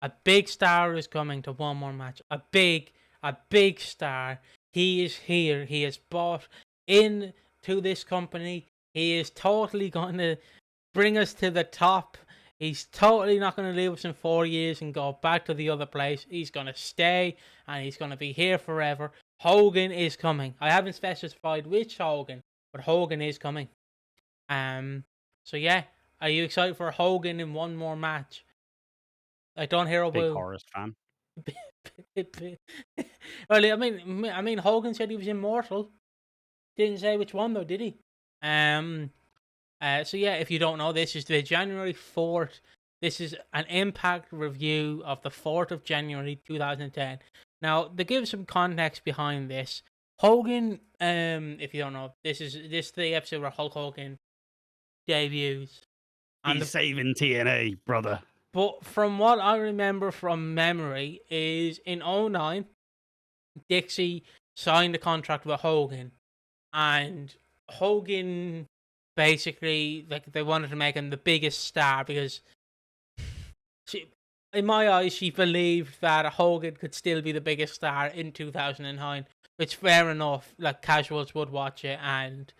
A big star is coming to one more match. A big star. He is here. He is bought into this company. He is totally going to bring us to the top. He's totally not going to leave us in 4 years and go back to the other place. He's going to stay and he's going to be here forever. Hogan is coming. I haven't specified which Hogan, but Hogan is coming. So yeah, are you excited for Hogan in one more match? I don't hear a Big woo. Horus fan. Well, I mean, Hogan said he was immortal. Didn't say which one though, did he? So yeah, if you don't know, this is the January 4th. This is an Impact review of the 4th of January 2010. Now, to give some context behind this, Hogan, if you don't know, this is the episode where Hulk Hogan debuts. And He's saving TNA, brother. but from what I remember from memory is in '09, Dixie signed a contract with Hogan, and Hogan basically, like, they wanted to make him the biggest star because she, in my eyes, she believed that Hogan could still be the biggest star in 2009, which fair enough, like casuals would watch it, and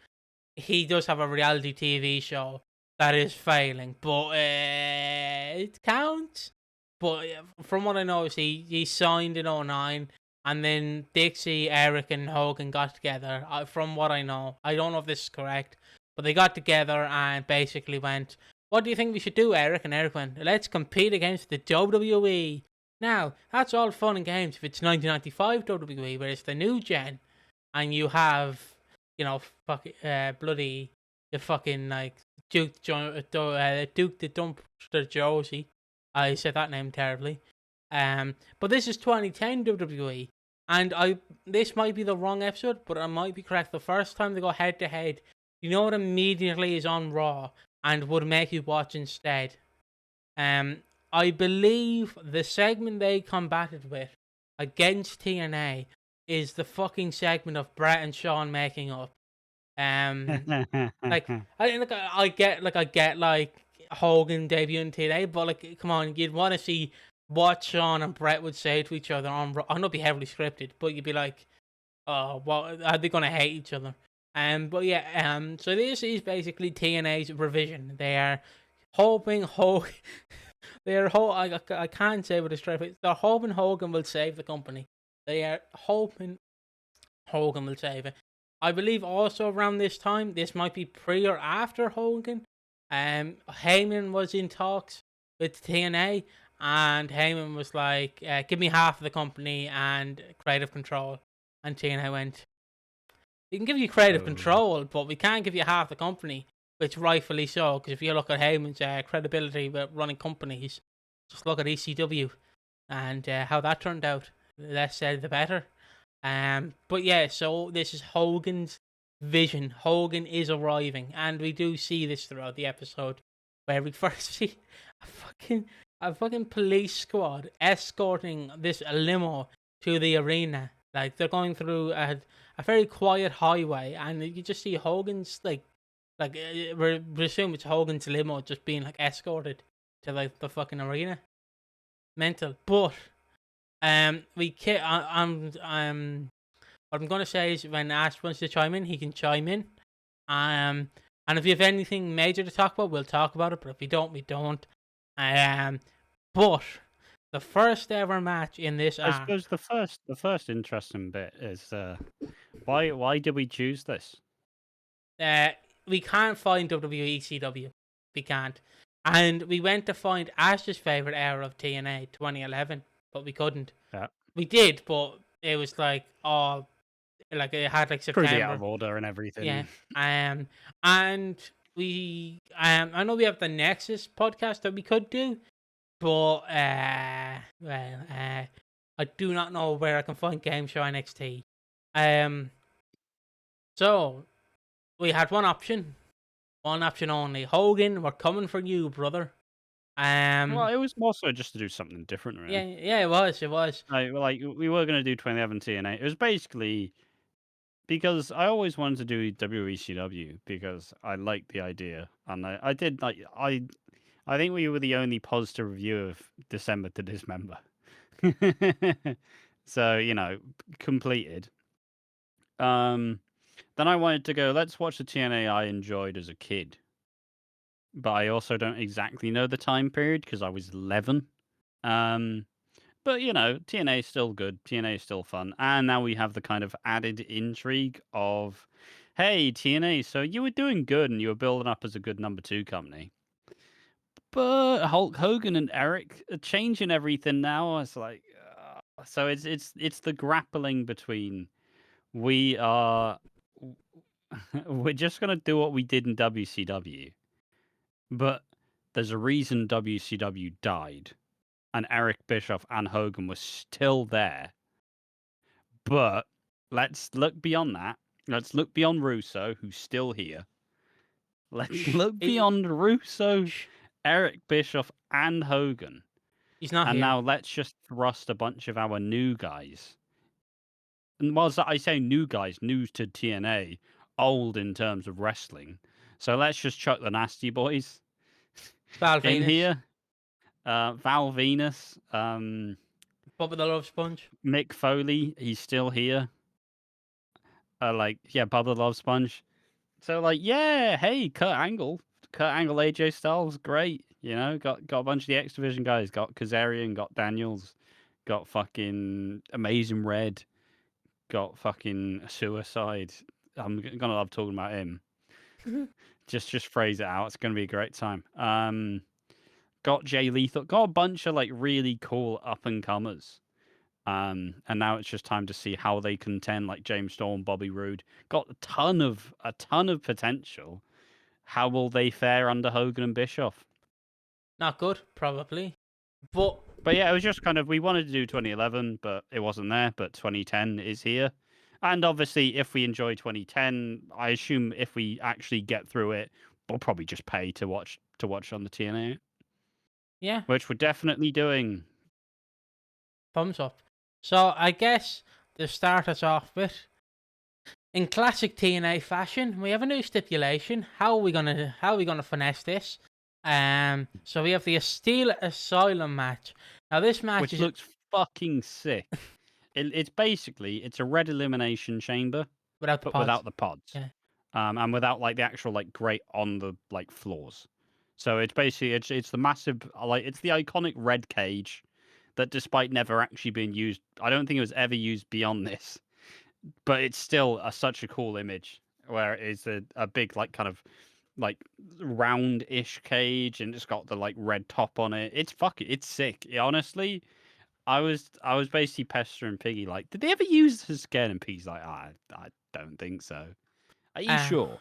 he does have a reality TV show that is failing, but it counts. But from what I know, is he signed in '09, and then Dixie, Eric, and Hogan got together. From what I know, I don't know if this is correct, but they got together and basically went, "What do you think we should do, Eric?" And Eric went, "Let's compete against the WWE." Now, that's all fun and games if it's 1995 WWE, where it's the new gen, and you have, bloody, the fucking, like, Duke the Dumpster Josie. I said that name terribly. But this is 2010 WWE, and this might be the wrong episode, but I might be correct. The first time they go head to head, you know what immediately is on Raw and would make you watch instead. I believe the segment they combated with against TNA is the fucking segment of Brett and Sean making up. Like, I get Hogan debuting today, but like, come on, you'd want to see what Sean and Brett would say to each other on. I know it'd be heavily scripted, but you'd be like, oh, well, are they gonna hate each other? But yeah, so this is basically TNA's revision. They are hoping Hogan, I can't say with a straight face. They're hoping Hogan will save the company. They are hoping Hogan will save it. I believe also around this time, this might be pre or after Hogan. Heyman was in talks with TNA, and Heyman was like, "Give me half of the company and creative control." And TNA went, "We can give you creative control, but we can't give you half the company." Which rightfully so, because if you look at Heyman's credibility with running companies, just look at ECW and how that turned out. Less said, the better. But yeah, so this is Hogan's vision. Hogan is arriving, and we do see this throughout the episode, where we first see a fucking police squad escorting this limo to the arena. Like, they're going through a very quiet highway, and you just see Hogan's we assume it's Hogan's limo just being like escorted to like the fucking arena. Mental, but what I'm gonna say is when Ash wants to chime in, he can chime in. And if you have anything major to talk about, we'll talk about it. But if we don't, we don't. But the first ever match in this I suppose the first interesting bit is why did we choose this? We can't find WWE ECW. We can't. And we went to find Ash's favorite era of TNA 2011, but we couldn't. Yeah. We did, but it was like, like, it had like Cruising out September. of order and everything. Yeah. And we I know we have the Nexus podcast that we could do, but I do not know where I can find Game Show NXT. So we had one option only. Hogan, we're coming for you, brother. Well, it was more so just to do something different, Yeah, really. yeah, it was. Like we were gonna do 2011 TNA. It was basically because I always wanted to do WECW because I liked the idea, and I did like I think we were the only positive review of December to Dismember. So, completed. Then I wanted to go, let's watch the TNA I enjoyed as a kid. But I also don't exactly know the time period because I was 11. Um, but, TNA is still good. TNA is still fun. And now we have the kind of added intrigue of, hey, TNA, so you were doing good and you were building up as a good number 2 company. But Hulk Hogan and Eric are changing everything now. It's like, so it's the grappling between we are we're just gonna do what we did in WCW, but there's a reason WCW died, and Eric Bischoff and Hogan were still there. But let's look beyond that. Let's look beyond Russo, who's still here. Let's look beyond Russo, Eric Bischoff, and Hogan. He's not And here. now let's just thrust a bunch of our new guys. And whilst I say new guys, new to TNA, old in terms of wrestling. So let's just chuck the Nasty Boys Val in Venus. here. Val Venus, Bubba the Love Sponge. Mick Foley, he's still here. Bubba Love Sponge. So hey, Kurt Angle, AJ Styles, great. Got a bunch of the X Division guys. Got Kazarian, got Daniels, got fucking Amazing Red, got fucking Suicide. I'm gonna love talking about him. just phrase it out. It's gonna be a great time. Got Jay Lethal, got a bunch of really cool up and comers. And now it's just time to see how they contend, like James Storm, Bobby Roode. Got a ton of potential. How will they fare under Hogan and Bischoff? Not good, probably. But yeah, it was just kind of, we wanted to do 2011, but it wasn't there. But 2010 is here. And obviously, if we enjoy 2010, I assume if we actually get through it, we'll probably just pay to watch on the TNA. yeah, Which we're definitely doing. thumbs up. So I guess to start us off with, in classic TNA fashion, we have a new stipulation. How are we gonna finesse this? So we have the Steel Asylum match. Now this match Which looks fucking sick. It's basically, it's a red elimination chamber, without the but pods. without the pods. Yeah. And without the actual grate on the floors. So it's basically it's the massive it's the iconic red cage that, despite never actually being used, I don't think it was ever used beyond this. But it's still such a cool image where it's a big kind of round-ish cage, and it's got the red top on it. It's sick. Honestly, I was basically pestering Piggy did they ever use this again? And Piggy's like, I don't think so. Are you sure?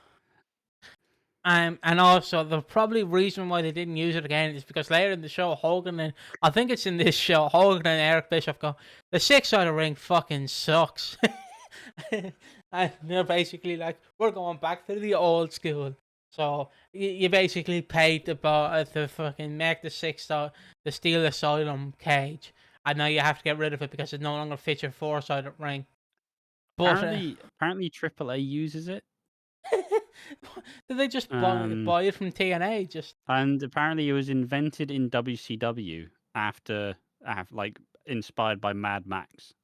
And also the probably reason why they didn't use it again is because later in the show, Hogan and I think it's in this show, Hogan and Eric Bischoff go, the 6-sided ring fucking sucks. And they're basically like, we're going back to the old school. So you basically paid to fucking make the Steel Asylum cage, and now you have to get rid of it because it no longer fits your 4-sided ring. But Apparently AAA uses it. did they just buy it from TNA? And apparently it was invented in WCW after inspired by Mad Max.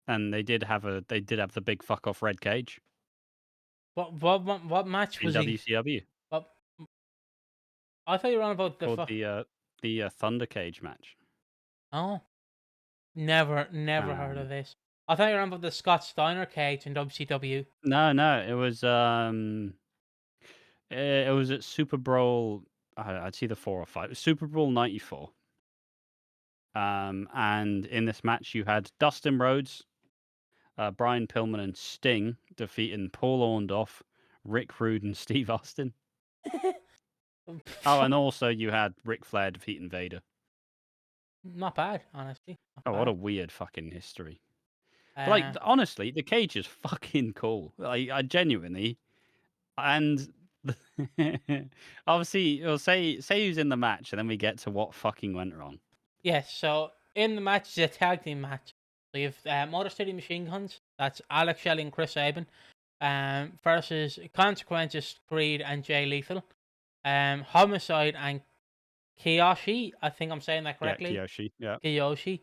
And they did have the big fuck off red cage. What match was in WCW? What? I thought you were on about the Thunder Cage match. Oh, never heard of this. I thought you were on about the Scott Steiner cage in WCW. No, it was at Super Bowl. I'd see the 4 or 5. Super Bowl '94. And in this match you had Dustin Rhodes, Brian Pillman, and Sting defeating Paul Orndorff, Rick Rude, and Steve Austin. And also you had Ric Flair defeating Vader. Not bad, honestly. What a weird fucking history. Honestly, the cage is fucking cool. I genuinely, and obviously, you'll say who's in the match, and then we get to what fucking went wrong. Yes, so in the match, it's a tag team match. So you have Motor City Machine Guns, that's Alex Shelley and Chris Sabin, versus Consequences, Creed, and Jay Lethal. Homicide and Kiyoshi. I think I'm saying that Yeah, correctly. Kiyoshi. Yeah. Kiyoshi.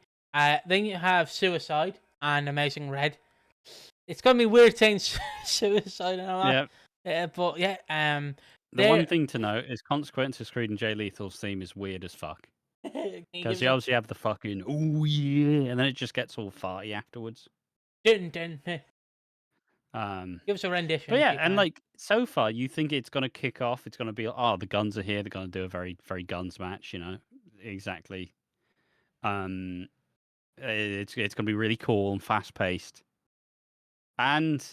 Then you have Suicide and Amazing Red. It's gonna be weird saying Suicide and all Yeah. that. But yeah, The one there. thing to note is Consequences Creed and Jay Lethal's theme is weird as fuck. Can you Because give you us obviously have the fucking oh yeah, and then it just gets all farty afterwards. a Um, give us a rendition but if yeah, you and can? like so far, you think it's gonna kick off? It's gonna be oh, the guns are here. They're gonna do a very very guns match. You know, exactly. Um, it's gonna be really cool and fast paced. And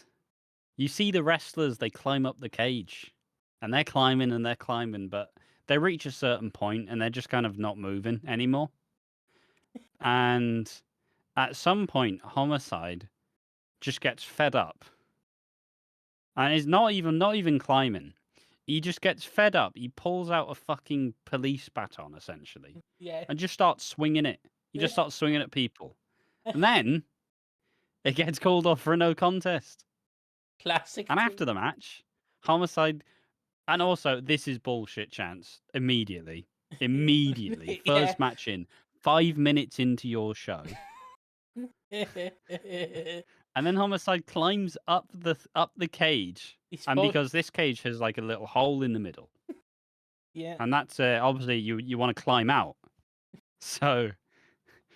you see the wrestlers, they climb up the cage, and they're climbing, but they reach a certain point and they're just kind of not moving anymore. And at some point, Homicide just gets fed up and is not even climbing. He just gets fed up. He pulls out a fucking police baton essentially Yeah. and just starts swinging it. He just starts swinging at people, and then it gets called off for a no contest. Classic And too. after the match, Homicide, and also this is bullshit. Chance immediately, Yeah. first match in 5 minutes into your show. And then Homicide climbs up the cage, He's and supposed. because this cage has like a little hole in the middle, Yeah. and that's obviously you want to climb out. So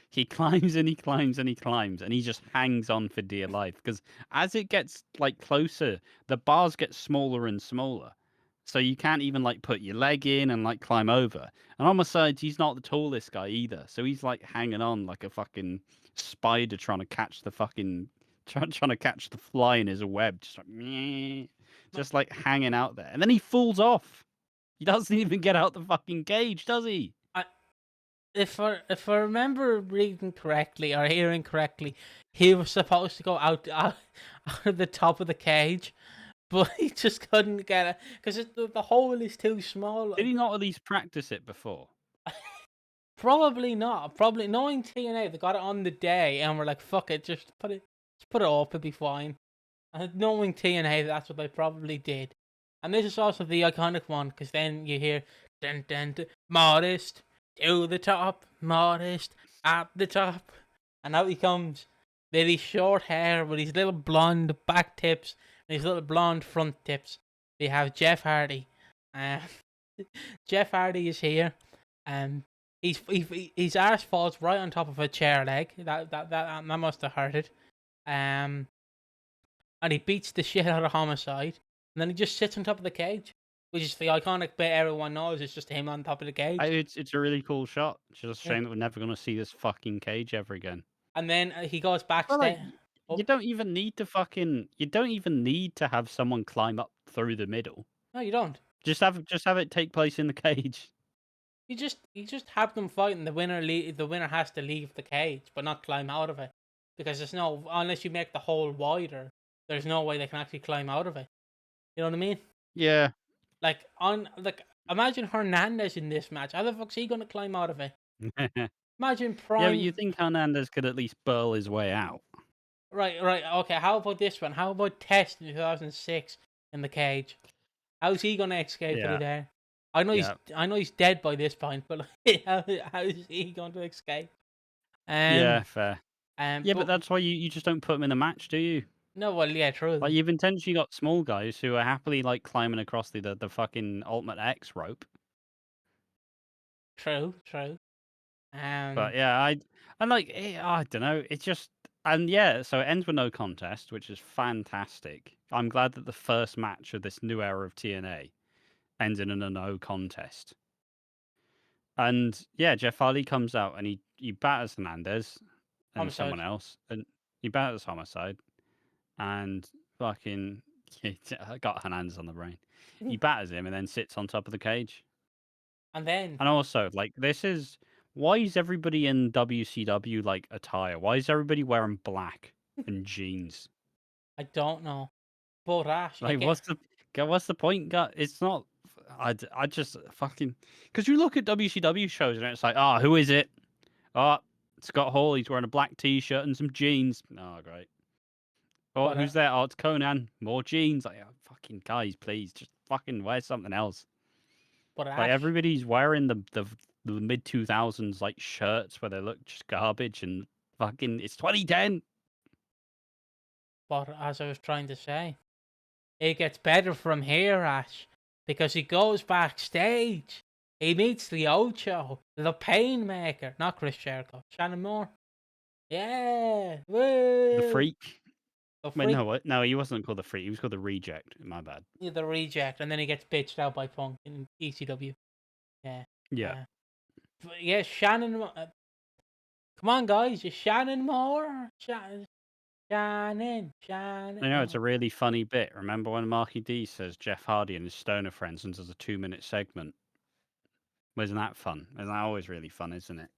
he climbs and he climbs and he climbs, and he just hangs on for dear life. Because as it gets like closer, the bars get smaller and smaller, so you can't even like put your leg in and like climb over. And Homicide, he's not the tallest guy either, so he's like hanging on like a fucking spider trying to catch the fucking trying to catch the fly in his web, just like meh, just like hanging out there. And then he falls off. He doesn't even get out the fucking cage, does he? I, if I remember reading correctly or hearing correctly, he was supposed to go out of the top of the cage, but he just couldn't get it because the hole is too small. Did he not at least practice it before? Probably not. Probably knowing TNA, they got it on the day and we're like, fuck it, just put it up, it'll be fine. And knowing TNA, that's what they probably did. And this is also the iconic one because then you hear, dun, dun, dun, modest to the top, modest at the top, and out he comes with his short hair, with his little blonde back tips, and his little blonde front tips. We have Jeff Hardy. Uh, Jeff Hardy is here. His arse falls right on top of a chair leg. That must have hurted. Um, and he beats the shit out of Homicide, and then he just sits on top of the cage, which is the iconic bit everyone knows. It's just him on top of the cage, It's a really cool shot. It's just a yeah. shame that we're never going to see this fucking cage ever again. And then he goes But like, backstage. you Oh don't even need to you don't even need to have someone climb up through the middle. no, you don't. Just have it take place in the cage. You just have them fight, and the winner has to leave the cage, but not climb out of it, because there's no unless you make the hole wider. There's no way they can actually climb out of it. You know what I mean? Yeah. Imagine Hernandez in this match. How the fuck's he gonna climb out of it? Yeah, Imagine but you Prime. think Hernandez could at least burl his way out? Right. Okay. How about this one? How about Test in 2006 in the cage? How's he gonna escape out of Yeah. there? Yeah. I know he's dead by this point, but like, how is he going to escape? Yeah, Um, fair. Yeah, but but that's why you just don't put them in a match, do you? no, well, yeah, Like true, you've intentionally got small guys who are happily like climbing across the fucking Ultimate X rope. true. But yeah, I don't know. It's just and yeah, so it ends with no contest, which is fantastic. I'm glad that the first match of this new era of TNA ended in a no contest. And yeah, Jeff Hardy comes out and he batters Hernandez and Homicide. someone else, and he batters Homicide and fucking I got Hernandez on the brain. He batters him and then sits on top of the cage. And then And also, like, why is everybody in WCW like attire? Why is everybody wearing black and jeans? I don't know, but Ash Like, again. what's the point? It's not. I just fucking because you look at WCW shows and it's like, oh, who is it? Oh, Scott Hall. He's wearing a black t-shirt and some jeans. Oh, great. Oh, But who's there? Oh, it's Conan. More jeans. Like, oh, fucking guys, please, just fucking wear something else. but Like Ash everybody's wearing the the mid 2000s like shirts where they look just garbage and fucking it's 2010. But as I was trying to say, it gets better from here, Ash, because he goes backstage. He meets the Ocho, the Painmaker, not Chris Jericho, Shannon Moore. Yeah, The woo! Freak. The Wait, Freak, no, he wasn't called the Freak. He was called the Reject. My bad. the Reject, and then he gets bitched out by Punk in ECW. Yeah, Yeah. uh, yeah, Shannon. Come on, guys, just Shannon Moore, Shannon I know it's Moore. a really funny bit. Remember when Marky D says Jeff Hardy and his stoner friends and does a 2-minute segment? Isn't that fun? Isn't that always really fun, isn't it?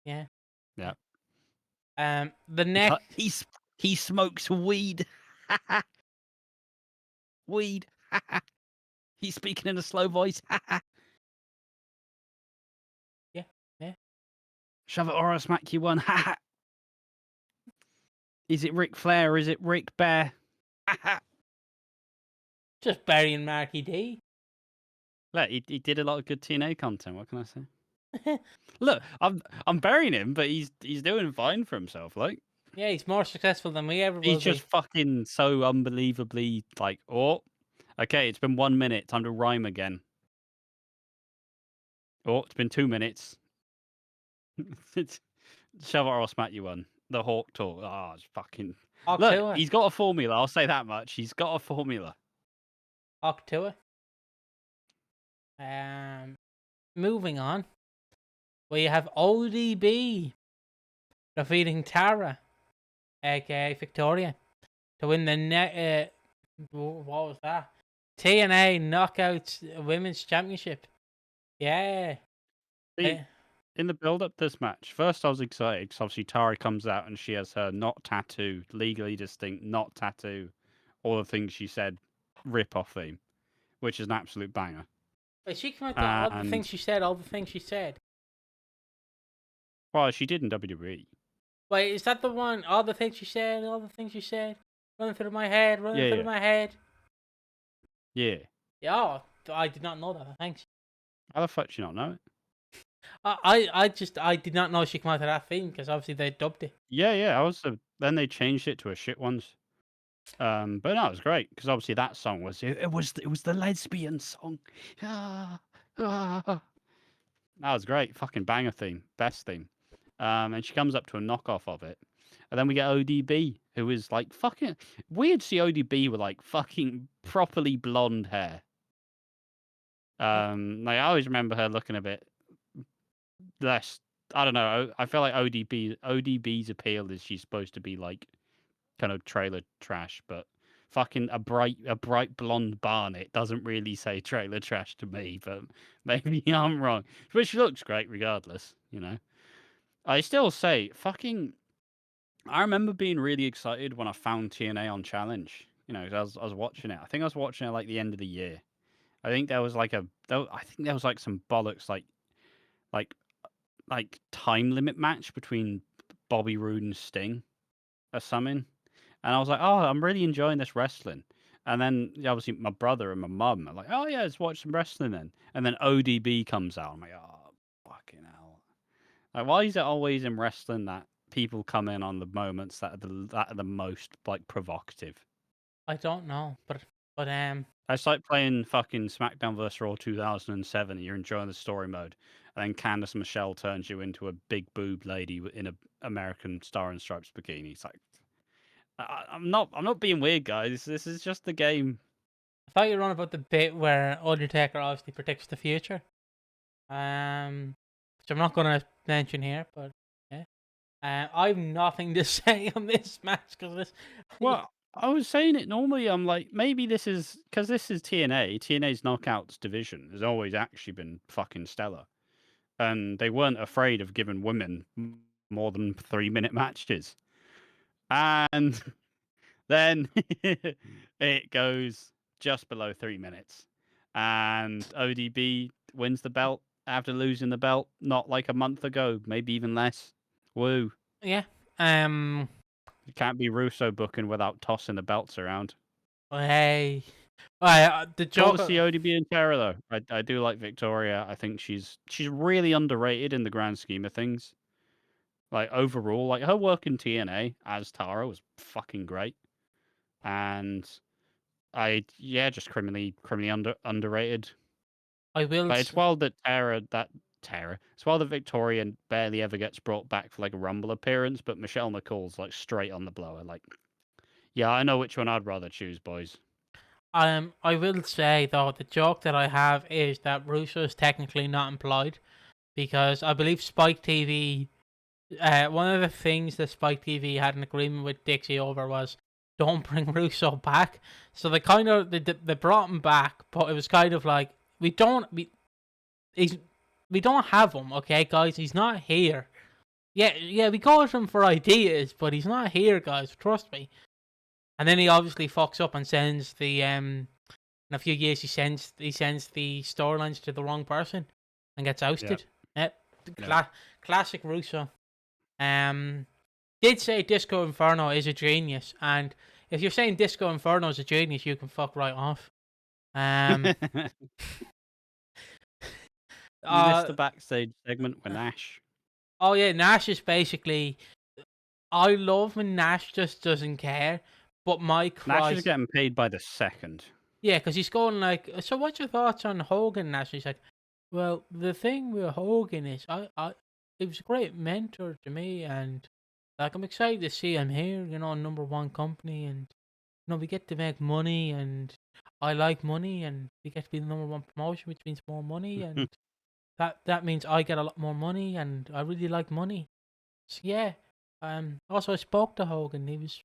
Yeah. Yeah. The next. He smokes weed. Weed. He's speaking in a slow voice. Yeah, yeah. Shove it or I'll smack you one. Is it Ric Flair or is it Ric Bear? Just burying Marky D. Look, he did a lot of good TNA content. What can I say? Look, I'm burying him, but he's doing fine for himself. Like Yeah, he's more successful than we ever he's will just be. fucking so unbelievably like. Oh, okay, it's been 1 minute. Time to rhyme again. Oh, it's been 2 minutes. Shove it or I'll smack you one. The Hawk talk. Oh, it's fucking. Look, Octua. he's got a formula. I'll say that much. He's got a formula. Octua. Moving on. We have ODB defeating Tara, aka Victoria, to win the what was that? TNA Knockouts Women's Championship. Yeah. See, in the build-up to this match, first I was excited because obviously Tara comes out and she has her not tattoo, legally distinct, not tattoo, all the things she said, rip-off theme, which is an absolute banger. Wait, she came out to all the things And, she said, all the things she said. well, she did in WWE. Wait, is that the one? All the things she said, all the things she said, running through my head, running Yeah, through yeah, my head. yeah. Yeah, oh, I did not know that. Thanks. How the fuck do you not know it? I did not know she came out to that theme because obviously they dubbed it. Yeah. I was. Then they changed it to a shit ones. But no, it was great because obviously that song was it was the lesbian song. Ah, ah. That was great. Fucking banger theme. Best theme. And she comes up to a knockoff of it. And then we get ODB, who is like fucking weird to see ODB with like fucking properly blonde hair. Yeah, Like I always remember her looking a bit less. I don't know. I feel like ODB's appeal is she's supposed to be like kind of trailer trash, but fucking a bright blonde Barnet doesn't really say trailer trash to me, but maybe I'm wrong. But she looks great regardless, you know. I still say fucking I remember being really excited when I found TNA on Challenge. You know, 'cause I was watching it. I think I was watching it like the end of the year. I think there was like I think there was like some bollocks like time limit match between Bobby Roode and Sting or something. And I was like, oh, I'm really enjoying this wrestling. And then obviously my brother and my mum are like, oh yeah, let's watch some wrestling then. And then ODB comes out. I'm like, oh fucking hell. Like, why is it always in wrestling that people come in on the moments that are the most like provocative? I don't know, but. It's like playing fucking SmackDown vs. Raw 2007. You're enjoying the story mode, and then Candice Michelle turns you into a big boob lady in a American Star and Stripes bikini. It's like I'm not being weird, guys. This is just the game. I thought you were on about the bit where Undertaker obviously predicts the future. Which I'm not gonna mention here, but yeah. I've nothing to say on this match because this. Well, I was saying it normally. I'm like, maybe this is because this is TNA. TNA's knockouts division has always actually been fucking stellar, and they weren't afraid of giving women more than 3-minute matches. And then it goes just below 3 minutes, and ODB wins the belt after losing the belt not like a month ago, maybe even less. Woo! Yeah. You can't be Russo booking without tossing the belts around. Hey. The Cool joke. to see ODB and Tara though. I do like Victoria. I think she's really underrated in the grand scheme of things. Like overall, like her work in TNA as Tara was fucking great, and just criminally underrated. I will. But it's wild that it's wild that Victoria barely ever gets brought back for like a Rumble appearance, but Michelle McCall's like straight on the blower. Like, yeah, I know which one I'd rather choose, boys. I will say though, the joke that I have is that Russo is technically not employed because I believe Spike TV. One of the things that Spike TV had an agreement with Dixie over was don't bring Russo back. So they brought him back, but it was kind of like he's we don't have him, okay, guys. He's not here. Yeah, we got him for ideas, but he's not here, guys. Trust me. And then he obviously fucks up and sends the in a few years he sends the storylines to the wrong person and gets ousted. Yep. Classic Russo. Did say Disco Inferno is a genius, and if you're saying Disco Inferno is a genius, you can fuck right off. You missed the backstage segment with Nash. Oh yeah, Nash is basically. I love when Nash just doesn't care, but Nash is getting paid by the second. Yeah, because he's going like, so what's your thoughts on Hogan, Nash? He's like, well, the thing with Hogan is, it was a great mentor to me, and like I'm excited to see him here, number one company, and we get to make money, and I like money, and we get to be the number one promotion, which means more money, and that means I get a lot more money, and I really like money. So yeah, also I spoke to Hogan. He was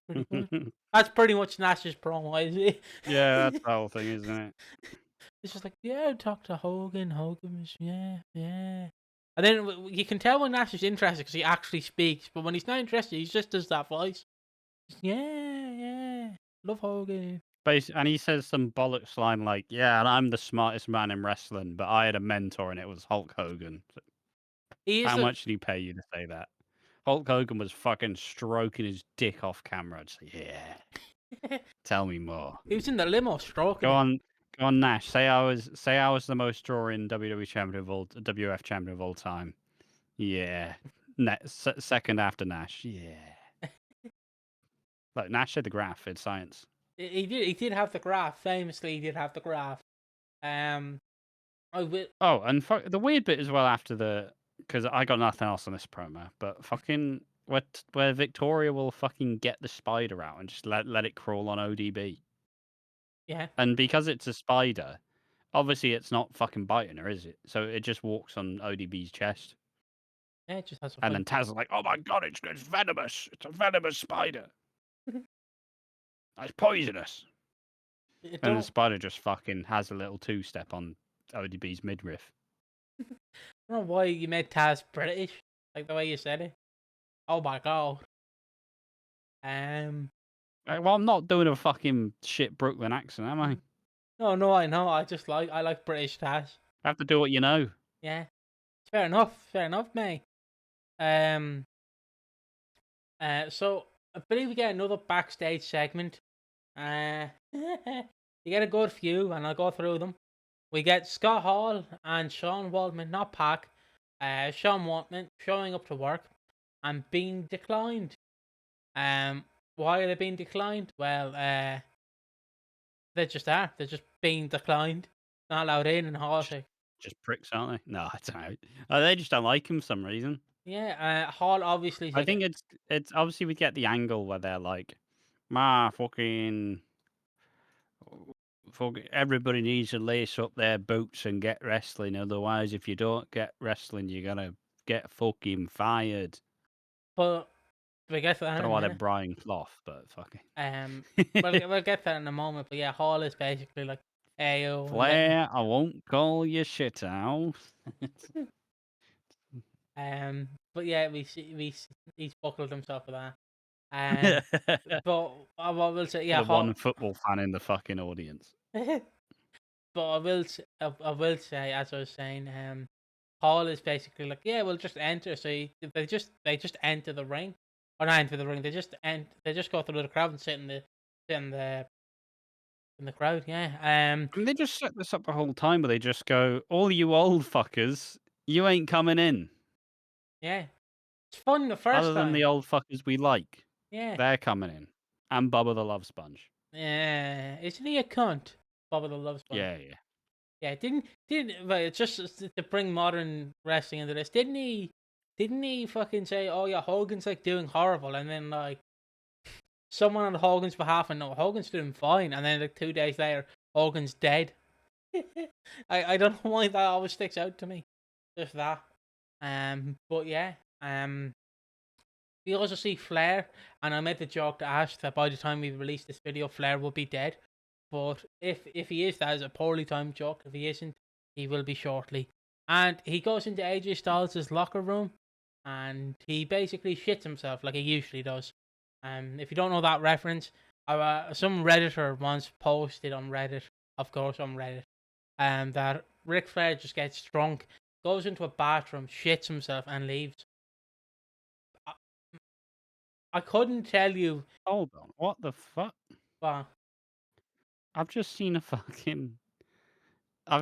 pretty good. That's pretty much Nash's promo, is it? Yeah, that's the whole thing, isn't it? It's just like, yeah, I talked to Hogan. Hogan was, yeah. And then you can tell when Nash is interested because he actually speaks. But when he's not interested, he just does that voice. Yeah. Love Hogan. And he says some bollocks line like, yeah, and I'm the smartest man in wrestling, but I had a mentor and it was Hulk Hogan. How much did he pay you to say that? Hulk Hogan was fucking stroking his dick off camera. It's like, yeah. Tell me more. He was in the limo stroking. Go on, Nash. Say I was the most drawing WWE champion of all, WF champion of all time. Yeah. Second after Nash. Yeah. Like Nash had the graph. It's science. He did have the graph. Famously, he did have the graph. And the weird bit as well after because I got nothing else on this promo, but fucking where Victoria will fucking get the spider out and just let it crawl on ODB. Yeah. And because it's a spider, obviously it's not fucking biting her, is it? So it just walks on ODB's chest. Yeah, it just has and then Taz is like, oh my god, it's venomous. It's a venomous spider. It's poisonous. And the spider just fucking has a little two-step on ODB's midriff. I don't know why you made Taz British, like the way you said it. Oh my god. Well, I'm not doing a fucking shit Brooklyn accent, am I? No, I know. I like British Taz. I have to do what you know. Yeah, fair enough, mate. So I believe we get another backstage segment. You get a good few, and I'll go through them. We get Scott Hall and Sean Waltman, not Pac. Sean Waltman showing up to work and being declined. Why are they being declined? Well, they just are. They're just being declined. Not allowed in, and Hall just pricks, aren't they? No, it's alright. They just don't like him for some reason. Yeah, Hall obviously. I think it's obviously we get the angle where they're like, fucking everybody needs to lace up their boots and get wrestling. Otherwise, if you don't get wrestling, you're gonna get fucking fired. But we get that. I don't know why they're Brian Clough, but fucking. we'll get that in a moment. But yeah, Hall is basically like, "Ayo, Flair, I won't call you shit out." But yeah, he's buckled himself for that. But I will say, yeah, the one football fan in the fucking audience. But I will say, as I was saying, Hall is basically like, yeah, we'll just enter. So they just enter the ring, or not enter the ring. They just go through the crowd and sit in the in the crowd. Yeah. And they just set this up the whole time where they just go, "All you old fuckers, you ain't coming in." Yeah. It's fun the Other first than the time. old fuckers we like, Yeah. they're coming in. And Bubba the Love Sponge. Yeah. Isn't he a cunt? Bobby the Love Sponge. Yeah, yeah. Yeah. Didn't well, it's just to bring modern wrestling into this. Didn't he fucking say, "Oh yeah, Hogan's like doing horrible," and then like someone on Hogan's behalf, and no, Hogan's doing fine, and then like 2 days later, Hogan's dead. I don't know why that always sticks out to me. Just that. But yeah. We also see Flair, and I made the joke to Ash that by the time we release this video, Flair will be dead. But if he is, that is a poorly timed joke. If he isn't, he will be shortly. And he goes into AJ Styles' locker room, and he basically shits himself like he usually does. If you don't know that reference, some redditor once posted on Reddit, of course on Reddit, that Ric Flair just gets drunk, goes into a bathroom, shits himself, and leaves. I, I couldn't tell you. Hold on. What the fuck? Well, I've just seen a fucking. I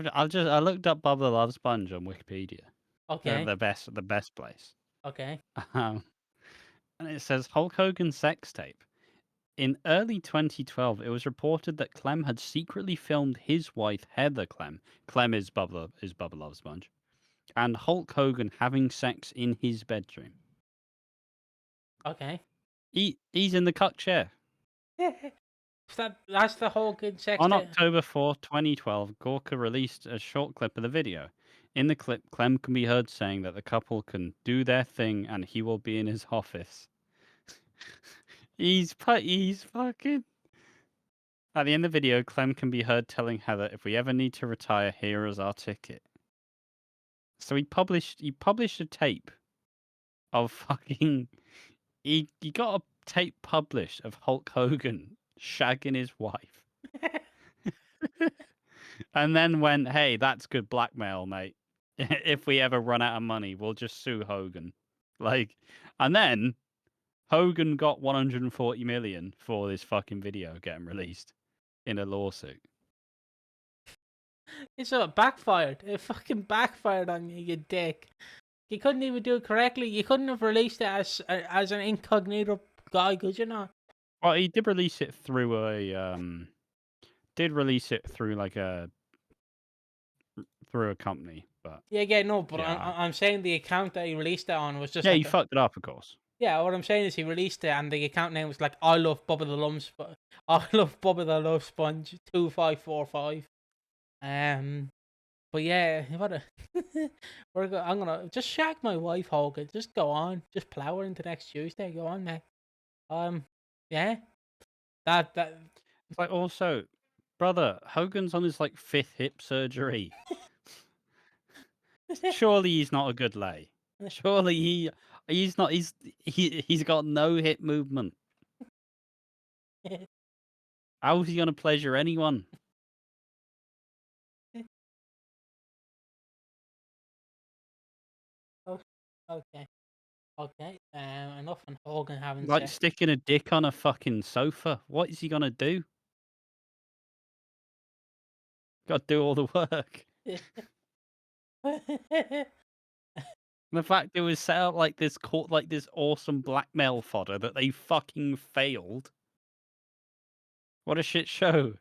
looked up Bubba the Love Sponge on Wikipedia. okay, The best place. okay, Um, and it says Hulk Hogan sex tape. In early 2012, it was reported that Clem had secretly filmed his wife Heather Clem. Clem is Bubba Love Sponge, and Hulk Hogan having sex in his bedroom. okay. He's in the cuck chair. That's the whole good sex On tape. October 4th, 2012, Gorka released a short clip of the video. In the clip, Clem can be heard saying that the couple can do their thing and he will be in his office. He's fucking. At the end of the video, Clem can be heard telling Heather, "If we ever need to retire, here is our ticket." So he published a tape of fucking he got a tape published of Hulk Hogan shagging his wife. And then went, "Hey, that's good blackmail, mate. If we ever run out of money, we'll just sue Hogan." Like, and then Hogan got 140 million for this fucking video getting released in a lawsuit. It's backfired. It fucking backfired on you, you dick. You couldn't even do it correctly. You couldn't have released it as an incognito guy, could you not? Well, he did release it through like through a company, but Yeah, no, but yeah, I'm saying the account that he released it on was just yeah, like he fucked it up, of course. yeah. What I'm saying is he released it, and the account name was like I love Bubba the I love Bubba the Love Sponge 2545. But yeah, what a I'm gonna just shag my wife, Hogan. Just go on, just plow her into next Tuesday. Go on, mate. Yeah, that It's like also, brother, Hogan's on his like fifth hip surgery. Surely he's not a good lay. Surely he's not. He's got no hip movement. How is he gonna pleasure anyone? Oh, okay, okay. Enough on Hogan having Like sex. sticking a dick on a fucking sofa. What is he gonna do? Got to do all the work. The fact it was set up like this court, like this awesome blackmail fodder that they fucking failed. What a shit show.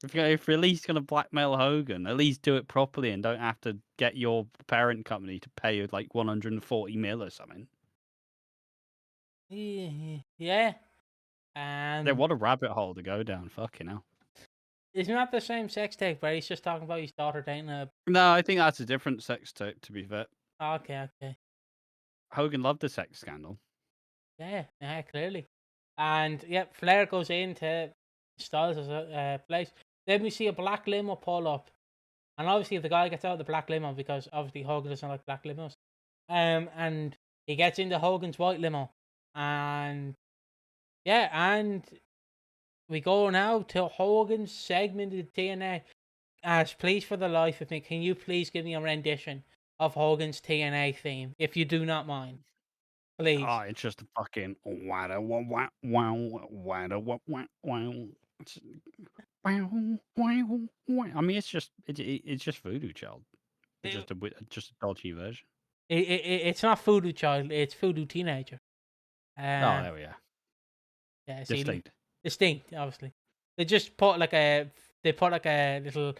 If you're at least gonna blackmail Hogan, at least do it properly and don't have to get your parent company to pay you like 140 mil or something. Yeah. Yeah, Um, what a rabbit hole to go down. Fucking hell. isn't that the same sex tape where he's just talking about his daughter dating a? No, I think that's a different sex tape, to be fair. Okay, okay. Hogan loved the sex scandal. Yeah, clearly. And yeah, Flair goes into Styles' place. Then we see a black limo pull up, and obviously the guy gets out of the black limo because obviously Hogan doesn't like black limos. And he gets into Hogan's white limo, and yeah, and we go now to Hogan's segment of TNA. As please for the life of me, can you please give me a rendition of Hogan's TNA theme, if you do not mind? Please. Oh, it's just a fucking wow, wow, wow, wow, wow, wow. It's wow, wow, wow. I mean, it's just Voodoo Child. It's It, just a dodgy version. it's not Voodoo Child, it's Voodoo Teenager. Oh, Um, there we are. yeah, see, Distinct. distinct, obviously. They just put like a, they put like a little,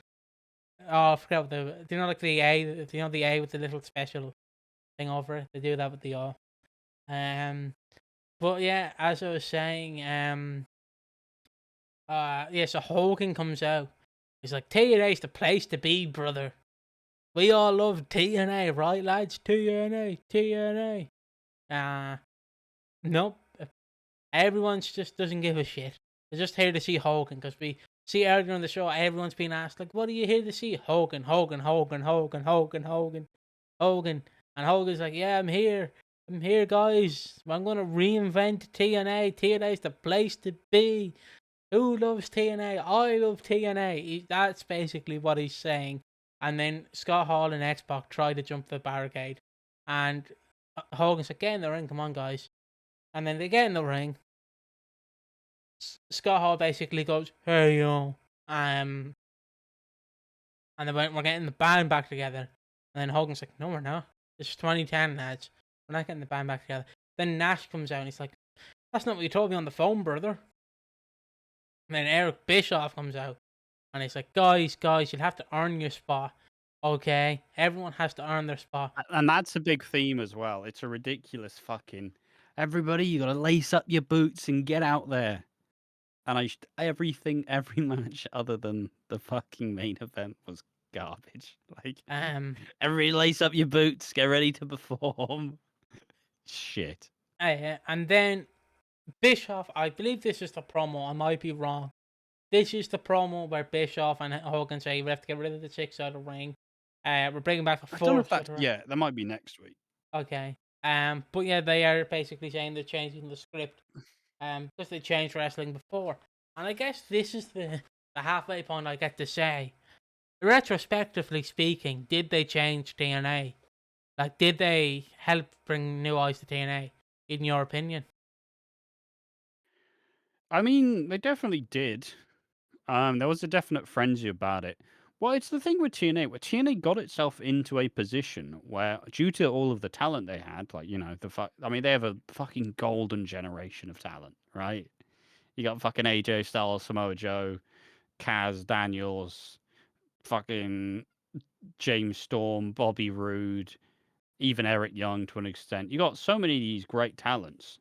oh, I forgot what the, you know, like the A, you know, the A with the little special thing over it. They do that with the O. Um, but yeah, as I was saying, yeah, so Hogan comes out. He's like, TNA's the place to be, brother. We all love TNA, right, lads? TNA, TNA. Nope. Everyone's just doesn't give a shit. They're just here to see Hogan because we see earlier on the show, everyone's been asked, like, what are you here to see? Hogan, Hogan, Hogan, Hogan, Hogan, Hogan, Hogan. And Hogan's like, yeah, I'm here. I'm here, guys. I'm going to reinvent TNA. TNA's the place to be. Who loves TNA? I love TNA. That's basically what he's saying. And then Scott Hall and X-Pac try to jump the barricade. And Hogan's like, get in the ring. Come on, guys. And then they get in the ring. Scott Hall basically goes, hey, yo. And then we're getting the band back together. And then Hogan's like, no, we're not. It's 2010, lads. We're not getting the band back together. Then Nash comes out and he's like, that's not what you told me on the phone, brother. And then Eric Bischoff comes out and he's like, guys, you'll have to earn your spot. Okay? Everyone has to earn their spot. And that's a big theme as well. It's a ridiculous fucking. Everybody, you gotta lace up your boots and get out there. And everything, every match other than the fucking main event was garbage. Like, Um, everybody lace up your boots, get ready to perform. Shit. and then Bischoff, I believe this is the promo. I might be wrong. This is the promo where Bischoff and Hogan say we have to get rid of the six out of the ring. We're bringing back the I don't know if force out of that's the ring. yeah, that might be next week. Okay. But yeah, they are basically saying they're changing the script. Because they changed wrestling before. And I guess this is the halfway point I get to say. Retrospectively speaking, did they change TNA? Like, did they help bring new eyes to TNA, in your opinion? I mean, they definitely did. There was a definite frenzy about it. Well, it's the thing with TNA, where TNA got itself into a position where, due to all of the talent they had, like, you know, I mean, they have a fucking golden generation of talent, right? You got fucking AJ Styles, Samoa Joe, Kaz, Daniels, fucking James Storm, Bobby Roode, even Eric Young to an extent. You got so many of these great talents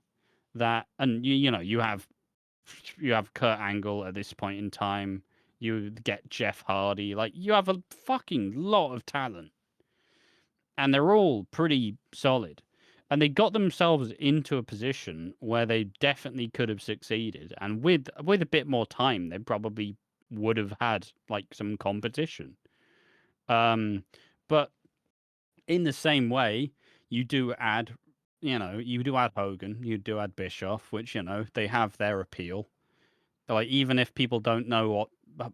that, and you know, you have Kurt Angle at this point in time. You get Jeff Hardy. Like, you have a fucking lot of talent, and they're all pretty solid. And they got themselves into a position where they definitely could have succeeded. And with a bit more time, they probably would have had like some competition. Um, but in the same way, you do add, you do add Hogan, you do add Bischoff, which they have their appeal. Like, even if people don't know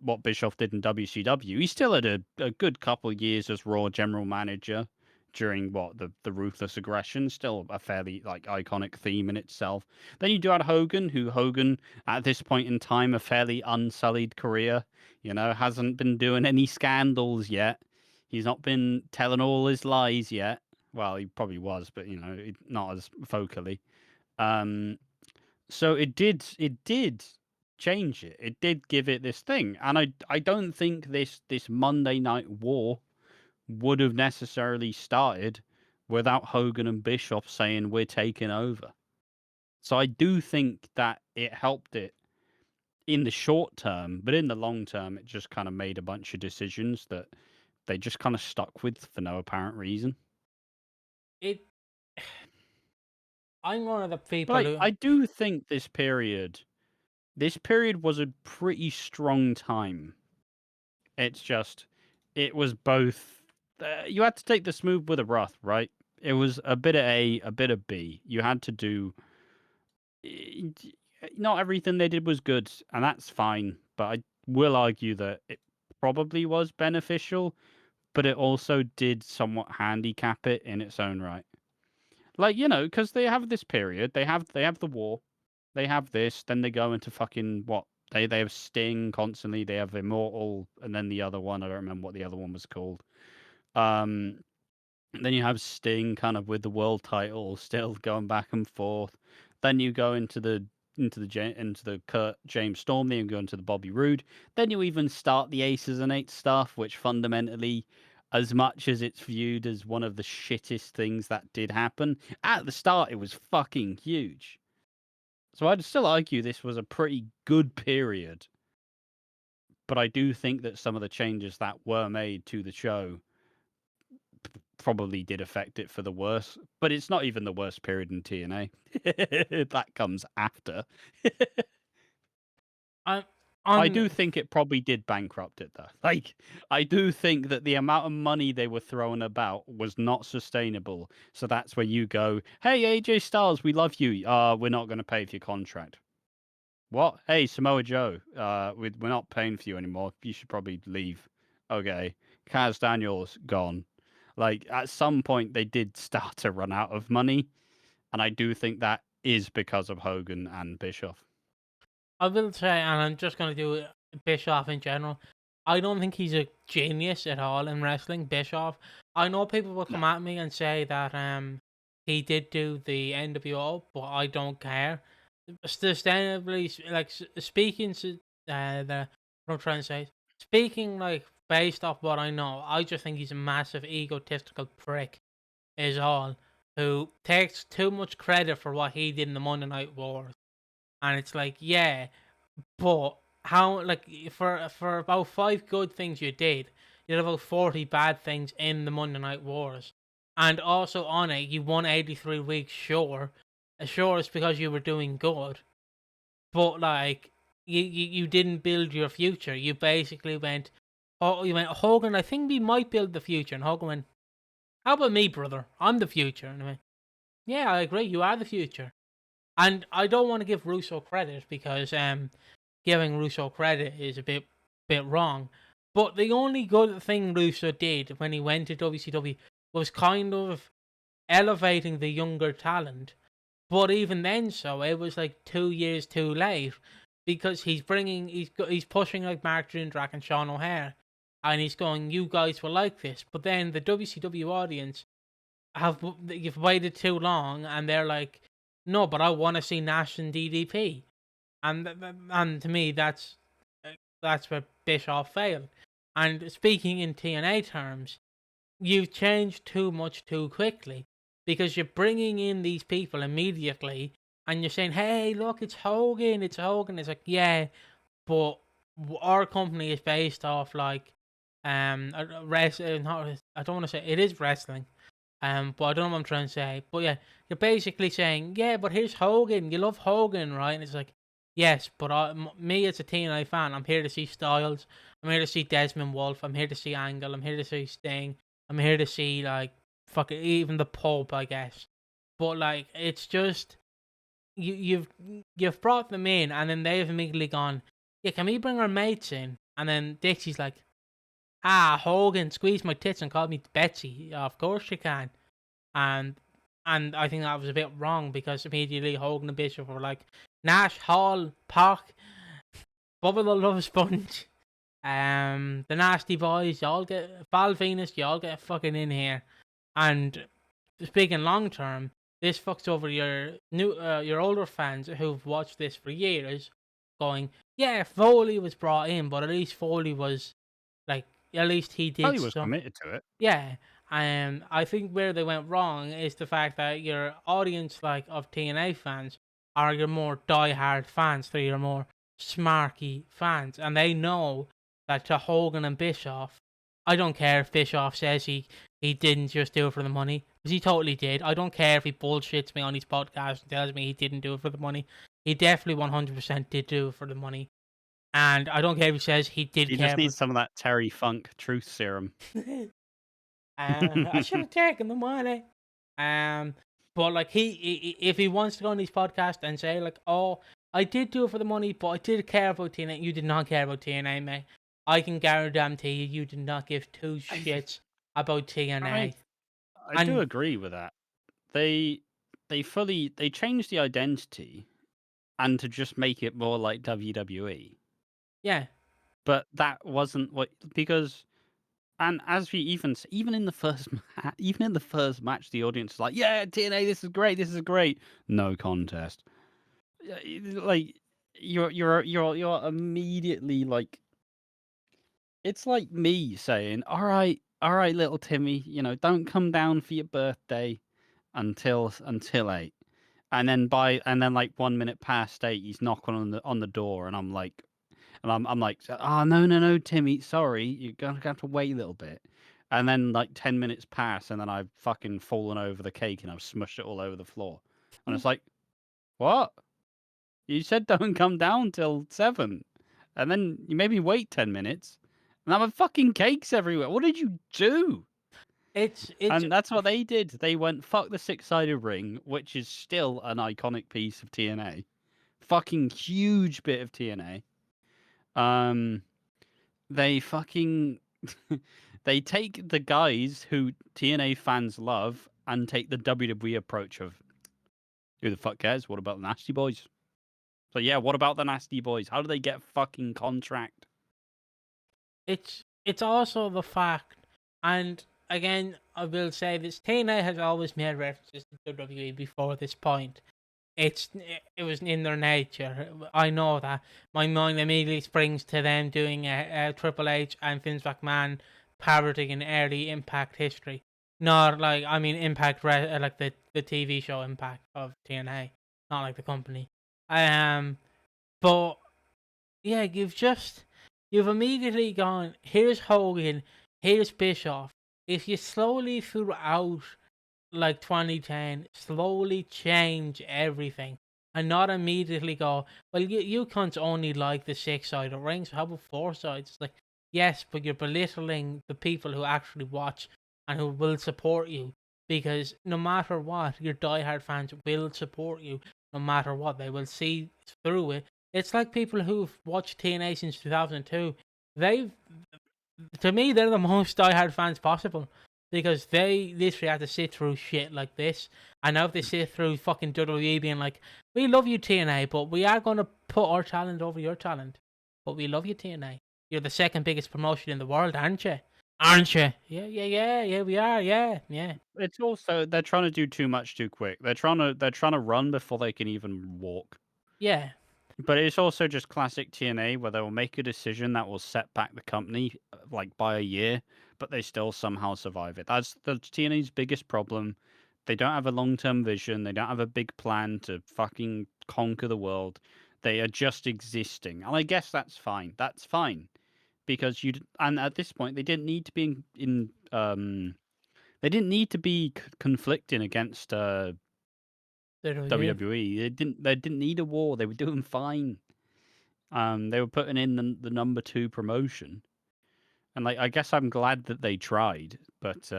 what Bischoff did in WCW, he still had a good couple of years as Raw general manager during the Ruthless Aggression. Still a fairly like iconic theme in itself. Then you do add Hogan at this point in time, a fairly unsullied career. Hasn't been doing any scandals yet. He's not been telling all his lies yet. Well, he probably was, but not as vocally. Um, so it did change it. It did give it this thing, and I don't think this Monday Night War would have necessarily started without Hogan and Bischoff saying we're taking over. So I do think that it helped it in the short term, but in the long term, it just kind of made a bunch of decisions that they just kind of stuck with for no apparent reason. It. I'm one of the But people I, who. I do think this period was a pretty strong time. It's just, it was both. You had to take the smooth with a rough, right? It was a bit of A, a bit of B. You had to do. Not everything they did was good, and that's fine. But I will argue that it probably was beneficial, but it also did somewhat handicap it in its own right. Like, because they have this period, they have the war, they have this, then they go into fucking what? They have Sting constantly, they have Immortal, and then the other one, I don't remember what the other one was called. Um, then you have Sting kind of with the world title still going back and forth. Then you go into the Kurt James Storm. Then you go into the Bobby Roode. Then you even start the Aces and Eights stuff, which fundamentally, as much as it's viewed as one of the shittest things that did happen, at the start it was fucking huge. So I'd still argue this was a pretty good period. But I do think that some of the changes that were made to the show probably did affect it for the worse, but it's not even the worst period in TNA. That comes after. I I on do think it probably did bankrupt it though. Like, I do think that the amount of money they were throwing about was not sustainable. So that's where you go, hey AJ Styles, we love you. We're not going to pay for your contract. What? Hey Samoa Joe, we're not paying for you anymore. You should probably leave. Okay. Kaz Daniels gone. Like, at some point they did start to run out of money, and I do think that is because of Hogan and Bischoff. I will say, and I'm just gonna do Bischoff in general. I don't think he's a genius at all in wrestling. Bischoff. I know people will No. come at me and say that he did do the NWO, but I don't care. Sustainably, like speaking to what I'm trying to say, speaking like based off what I know, I just think he's a massive egotistical prick. Is all who takes too much credit for what he did in the Monday Night Wars, and it's like, yeah, but how, like, for about 5 good things you did, you had about 40 bad things in the Monday Night Wars, and also on it you won 83 weeks. Sure, it's because you were doing good, but like you didn't build your future. You basically went, oh, you went Hogan. I think we might build the future, and Hogan went, how about me, brother? I'm the future. And I went, yeah, I agree. You are the future. And I don't want to give Russo credit because giving Russo credit is a bit wrong. But the only good thing Russo did when he went to WCW was kind of elevating the younger talent. But even then, so it was like 2 years too late because he's pushing like Mark Jindrak and Sean O'Hare, and he's going, you guys will like this. But then the WCW audience you've waited too long, and they're like, no, but I want to see Nash and DDP, and to me that's where Bischoff failed. And speaking in TNA terms, you've changed too much too quickly because you're bringing in these people immediately, and you're saying, hey, look, it's Hogan, it's Hogan. It's like, yeah, but our company is based off like wrestling. I don't want to say it is wrestling. But I don't know what I'm trying to say. But yeah, you're basically saying, yeah, but here's Hogan. You love Hogan, right? And it's like, yes, but me as a TNA fan, I'm here to see Styles. I'm here to see Desmond Wolfe. I'm here to see Angle. I'm here to see Sting. I'm here to see like fucking even the Pope, I guess. But like, it's just you've brought them in, and then they've immediately gone, yeah, can we bring our mates in? And then Dixie's like, Hogan squeezed my tits and called me Betsy. Yeah, of course you can. And I think that was a bit wrong because immediately Hogan and Bishop were like, Nash, Hall, Pac, Bubba the Love Sponge, the Nasty Boys, y'all get Val Venus, y'all get fucking in here. And speaking long term, this fucks over your older fans who've watched this for years, going, yeah, Foley was brought in, but at least Foley was like, at least he Oh, did he was some. committed to it. Yeah, I think where they went wrong is the fact that your audience, like of TNA fans, are your more die-hard fans. They're your more smarky fans, and they know that to Hogan and Bischoff, I don't care if Bischoff says he didn't just do it for the money, because he totally did. I don't care if he bullshits me on his podcast and tells me he didn't do it for the money. He definitely 100% did do it for the money, and I don't care if he says he did He care just for. needs some of that Terry Funk truth serum. I should have taken the money. But like if he wants to go on his podcast and say like, oh, I did do it for the money, but I did care about TNA. You did not care about TNA, mate. I can guarantee you did not give two I shits about I TNA. I do And agree with that. They they changed the identity and to just make it more like WWE. Yeah. But that wasn't what because and as we even in the first even in the first match, the audience is like, "Yeah, TNA, this is great, this is great." No contest. Like you're immediately like, it's like me saying, all right, little Timmy, don't come down for your birthday until 8." And then like 1 minute past 8, he's knocking on the door, and I'm like, oh, no, no, no, Timmy, sorry, you're gonna have to wait a little bit. And then like 10 minutes pass, and then I've fucking fallen over the cake and I've smushed it all over the floor. And it's like, what? You said don't come down till 7, and then you made me wait 10 minutes, and now my fucking cakes everywhere. What did you do? It's And that's what they did. They went, fuck the six-sided ring, which is still an iconic piece of TNA. Fucking huge bit of TNA. They fucking they take the guys who TNA fans love and take the WWE approach of, who the fuck cares? What about the Nasty Boys? So yeah, what about the Nasty Boys? How do they get a fucking contract? it's also the fact, and again, I will say this: TNA has always made references to WWE before this point. It was in their nature. I know that. My mind immediately springs to them doing a Triple H and Vince McMahon parodying an early Impact history. Not like, I mean, like the TV show Impact of TNA, not like the company. But yeah, you've immediately gone, here's Hogan, here's Bischoff. If you slowly throughout like 2010 slowly change everything and not immediately go, well, you cunts only like the six-sided rings, how about four sides? It's like, yes, but you're belittling the people who actually watch and who will support you, because no matter what, your diehard fans will support you. No matter what, they will see through it. It's like people who've watched TNA since 2002. They've To me, they're the most diehard fans possible, because they literally have to sit through shit like this. And now if they sit through fucking WWE being like, we love you, TNA, but we are going to put our talent over your talent. But we love you, TNA. You're the second biggest promotion in the world, aren't you? Aren't you? Yeah, yeah, yeah, yeah, we are. Yeah, yeah. It's also they're trying to do too much too quick. They're trying to run before they can even walk. Yeah. But it's also just classic TNA where they will make a decision that will set back the company like by a year, but they still somehow survive it. That's the TNA's biggest problem. They don't have a long-term vision. They don't have a big plan to fucking conquer the world. They are just existing, and I guess that's fine. That's fine because and at this point they didn't need to be they didn't need to be conflicting against WWE. WWE. They didn't need a war. They were doing fine. They were putting in the number 2 promotion, and like I guess I'm glad that they tried, but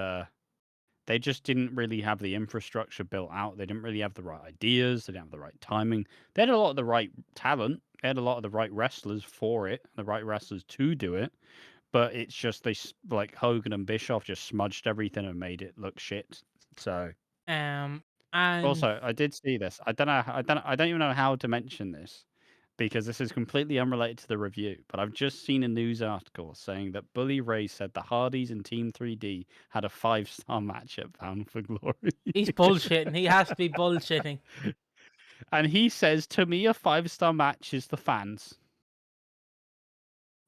they just didn't really have the infrastructure built out. They didn't really have the right ideas. They didn't have the right timing. They had a lot of the right talent. They had a lot of the right wrestlers for it, the right wrestlers to do it. But it's just like Hogan and Bischoff just smudged everything and made it look shit. So Um, and also, I did see this. I don't even know how to mention this because this is completely unrelated to the review, but I've just seen a news article saying that Bully Ray said the Hardys and Team 3D had a 5-star match at Bound for Glory. he's bullshitting. He has to be bullshitting. And he says, to me, a 5-star match is the fans.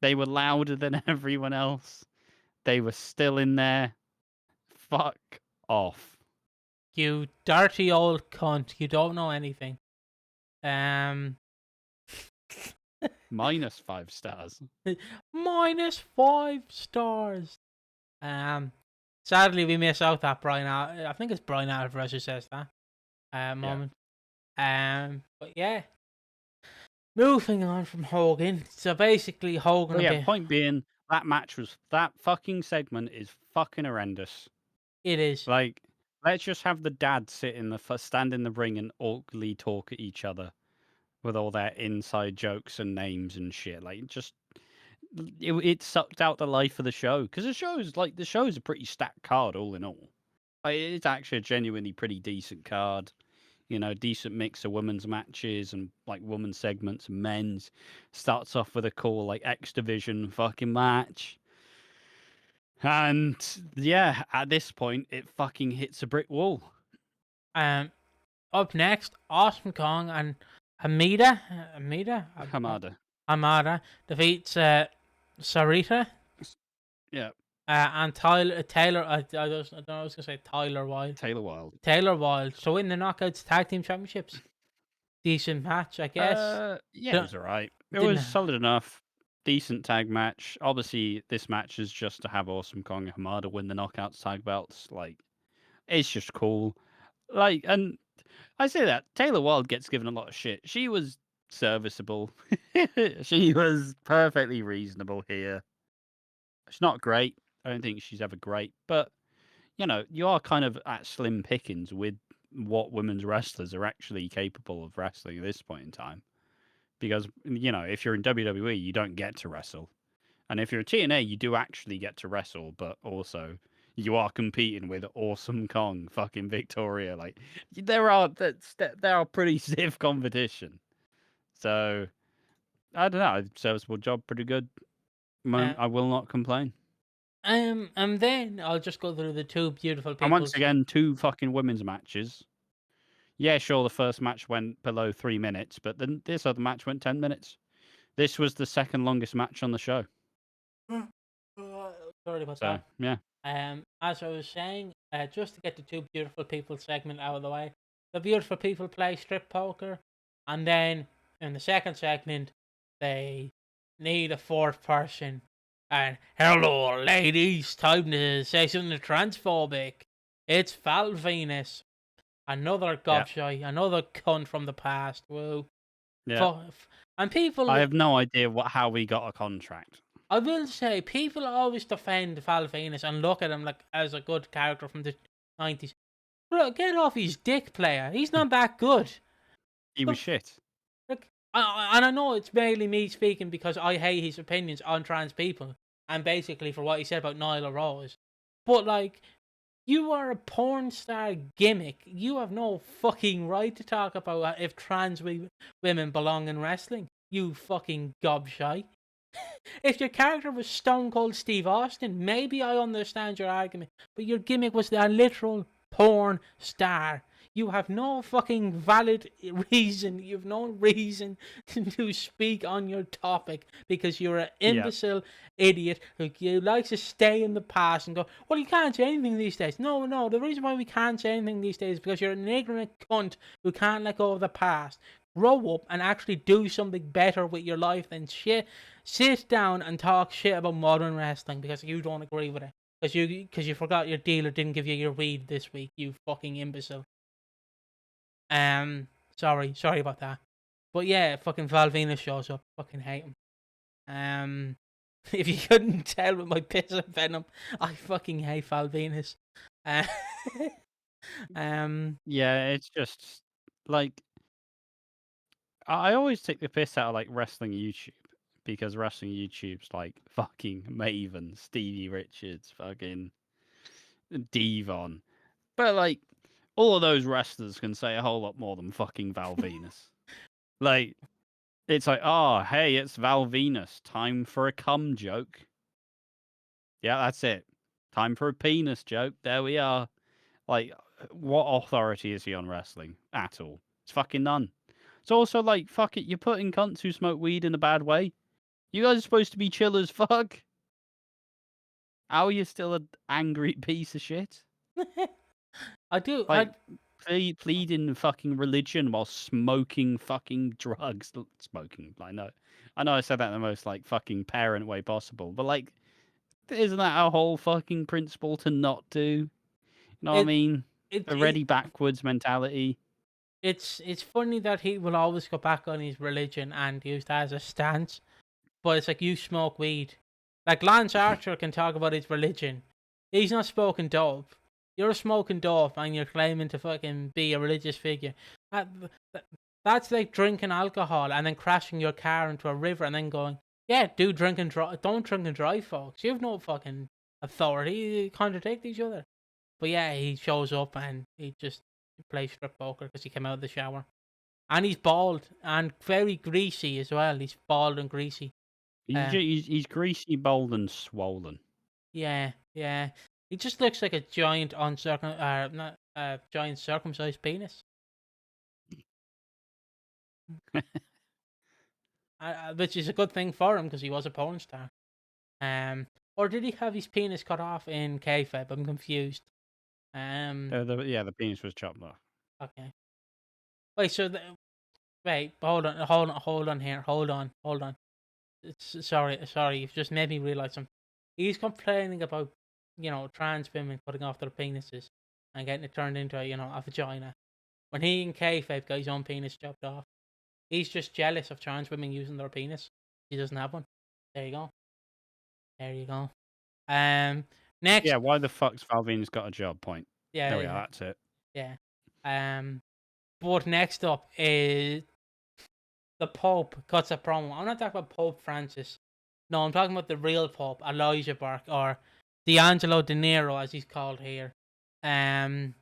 They were louder than everyone else. They were still in there. Fuck off. You dirty old cunt. You don't know anything. Um, Minus 5 stars. minus 5 stars. Sadly, we miss out that I think it's Brian Alvarez who says that. Moment. But yeah. Moving on from Hogan. So basically, Hogan. But yeah, point being, that fucking segment is fucking horrendous. It is. Like, let's just have the dad stand in the ring and awkwardly talk at each other with all their inside jokes and names and shit. Like, just it sucked out the life of the show because the show's a pretty stacked card all in all. Like, it's actually a genuinely pretty decent card. You know, decent mix of women's matches and like women's segments and men's. Starts off with a cool like X Division fucking match. And yeah, at this point, it fucking hits a brick wall. Um, Up next, Awesome Kong and Hamida, Hamada. Hamada defeats Sarita Yeah, and Taylor. I don't know. I was gonna say Tyler Wilde. Taylor Wilde. Taylor Wilde. So in the Knockouts Tag Team Championships, decent match, I guess. Yeah, it was alright. It Didn't. was solid enough. Decent tag match. Obviously, this match is just to have Awesome Kong and Hamada win the Knockouts tag belts. Like, it's just cool. Like, and I say that Taylor Wilde gets given a lot of shit. She was serviceable. She was perfectly reasonable here. She's not great. I don't think she's ever great, but you know, you are kind of at slim pickings with what women's wrestlers are actually capable of wrestling at this point in time. Because you know, if you're in WWE, you don't get to wrestle, and if you're a TNA, you do actually get to wrestle, but also you are competing with Awesome Kong, fucking Victoria. Like there are pretty stiff competition. So I don't know, serviceable job, pretty good. Uh, I will not complain. and then I'll just go through the two beautiful people. And once again, 2 fucking women's matches. Yeah, sure, the first match went below 3 minutes, but then this other match went 10 minutes. This was the second longest match on the show. Sorry about So, that. yeah. As I was saying, just to get the two beautiful people segment out of the way, the beautiful people play strip poker, and then in the second segment, they need a fourth person. And hello, ladies, time to say something transphobic. It's Val Venus, another gobshite, another cunt from the past. Woo. Yeah. And people, I have no idea how we got a contract. I will say, people always defend Val Venus and look at him like as a good character from the 90s. Bro, get off his dick, player. He's not that good. He was shit. Like, and I know it's mainly me speaking because I hate his opinions on trans people and basically for what he said about Nyla Rose. But like, you are a porn star gimmick. You have no fucking right to talk about if trans women belong in wrestling. You fucking gobshite. If your character was Stone Cold Steve Austin, maybe I understand your argument. But your gimmick was a literal porn star. You have no fucking valid reason. You have no reason to speak on your topic because you're an imbecile idiot who likes to stay in the past and go, well, you can't say anything these days. No. The reason why we can't say anything these days is because you're an ignorant cunt who can't let go of the past. Grow up and actually do something better with your life than shit. Sit down and talk shit about modern wrestling because you don't agree with it. Because you forgot your dealer didn't give you your weed this week, you fucking imbecile. Sorry about that. But yeah, fucking Val Venus shows up. Fucking hate him. If you couldn't tell with my piss and venom, I fucking hate Val Venus. Yeah, it's just like I always take the piss out of like wrestling YouTube because wrestling YouTube's like fucking Maven, Stevie Richards, fucking Devon. But like all of those wrestlers can say a whole lot more than fucking Val Venus. Like it's like, oh hey, it's Val Venus. Time for a cum joke. Yeah, that's it. Time for a penis joke. There we are. Like, what authority is he on wrestling at all? It's fucking none. It's also like, fuck it, you're putting cunts who smoke weed in a bad way. You guys are supposed to be chill as fuck. How are you still an angry piece of shit? I do. Like, pleading fucking religion while smoking fucking drugs. Smoking, I know I said that in the most, like, fucking parent way possible. But, like, isn't that our whole fucking principle to not do? You know what I mean? A ready backwards mentality. It's funny that he will always go back on his religion and use that as a stance. But it's like, you smoke weed. Like, Lance Archer can talk about his religion. He's not smoking dope. You're smoking dope and you're claiming to fucking be a religious figure. That's like drinking alcohol and then crashing your car into a river and then going, yeah, don't drink and drive, folks. You have no fucking authority. You contradict each other. But yeah, he shows up and he just play strip poker because he came out of the shower. And he's bald and very greasy as well. He's bald and greasy. Uh, He's greasy, bold, and swollen. yeah, yeah. He just looks like a giant not giant circumcised penis. Which is a good thing for him because he was a porn star. Or did he have his penis cut off in kayfabe? I'm confused. The penis was chopped off. Okay. Wait, wait, hold on here, hold on. Sorry, you've just made me realize something. He's complaining about, trans women cutting off their penises and getting it turned into, a vagina. When he in kayfabe got his own penis chopped off, he's just jealous of trans women using their penis. He doesn't have one. There you go. There you go. Next, Yeah, why the fuck's Valvina's got a job? Point. yeah, There we are. yeah, That's it. yeah. But next up is the Pope cuts a promo. I'm not talking about Pope Francis. No, I'm talking about the real Pope, Elijah Burke, or D'Angelo De Niro, as he's called here. Um,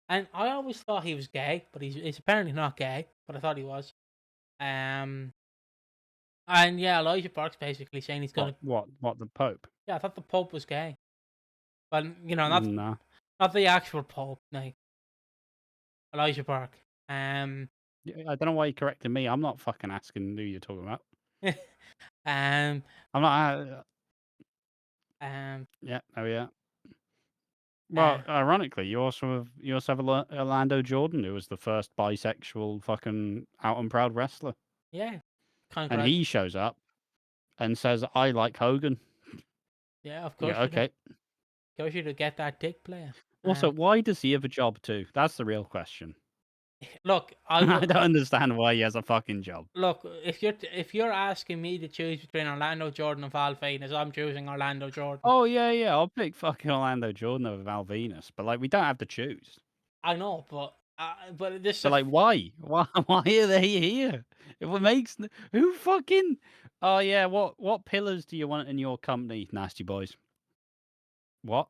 and I always thought he was gay, but he's apparently not gay. But I thought he was. Um, and yeah, Elijah Burke's basically saying he's gonna. What the Pope? Yeah, I thought the Pope was gay, but No. not the actual Pope, like Elijah Burke. Yeah, I don't know why you corrected me. I'm not fucking asking who you're talking about. um, I'm not. um, Yeah. Oh yeah. uh, Well, ironically, you also have Orlando Jordan, who was the first bisexual fucking out and proud wrestler, yeah, and congrats. he shows up and says, "I like Hogan." Yeah, of course Yeah. you do. Okay. Of course you do get that dick player. Also, why does he have a job too? That's the real question. Look, I I would don't understand why he has a fucking job. look if you're asking me to choose between Orlando Jordan and Val Venis, I'm choosing Orlando Jordan. Oh yeah, I'll pick fucking Orlando Jordan over Val Venus, but like we don't have to choose. I know, but But like, why? Why are they here? It makes who fucking? Oh yeah, what pillars do you want in your company, nasty boys? What?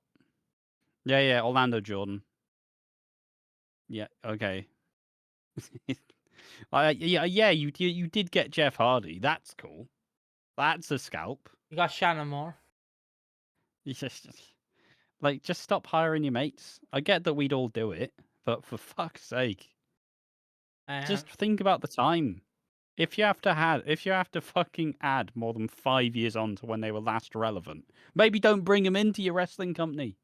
Yeah, Orlando Jordan. Yeah, okay. Yeah, you did get Jeff Hardy. That's cool. That's a scalp. you got Shannon Moore. You just like just stop hiring your mates. I get that we'd all do it, but for fuck's sake, Um, just think about the time. If you have to fucking add more than 5 years on to when they were last relevant, maybe don't bring them into your wrestling company.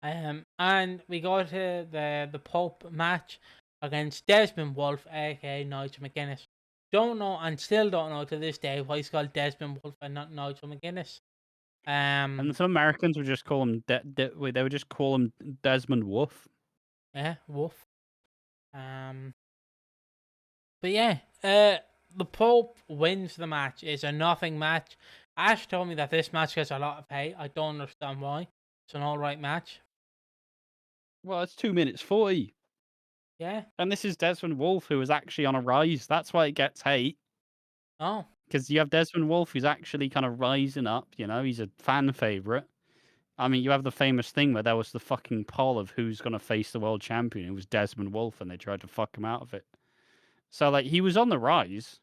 and we go to the Pope match against Desmond Wolfe, aka Nigel McGuinness. Don't know and still don't know to this day why he's called Desmond Wolfe and not Nigel McGuinness. And some Americans would just call him they would just call him Desmond Wolf. Yeah, Wolf. Um, but yeah, the Pope wins the match. It's a nothing match. Ash told me that this match gets a lot of hate. I don't understand why. It's an alright match. Well, it's 2 minutes 40, Yeah. and this is Desmond Wolf who is actually on a rise. That's why it gets hate. Oh. Because you have Desmond Wolf who's actually kind of rising up. You know, he's a fan favorite. I mean, you have the famous thing where there was the fucking poll of who's going to face the world champion. It was Desmond Wolf, and they tried to fuck him out of it. So, like, he was on the rise,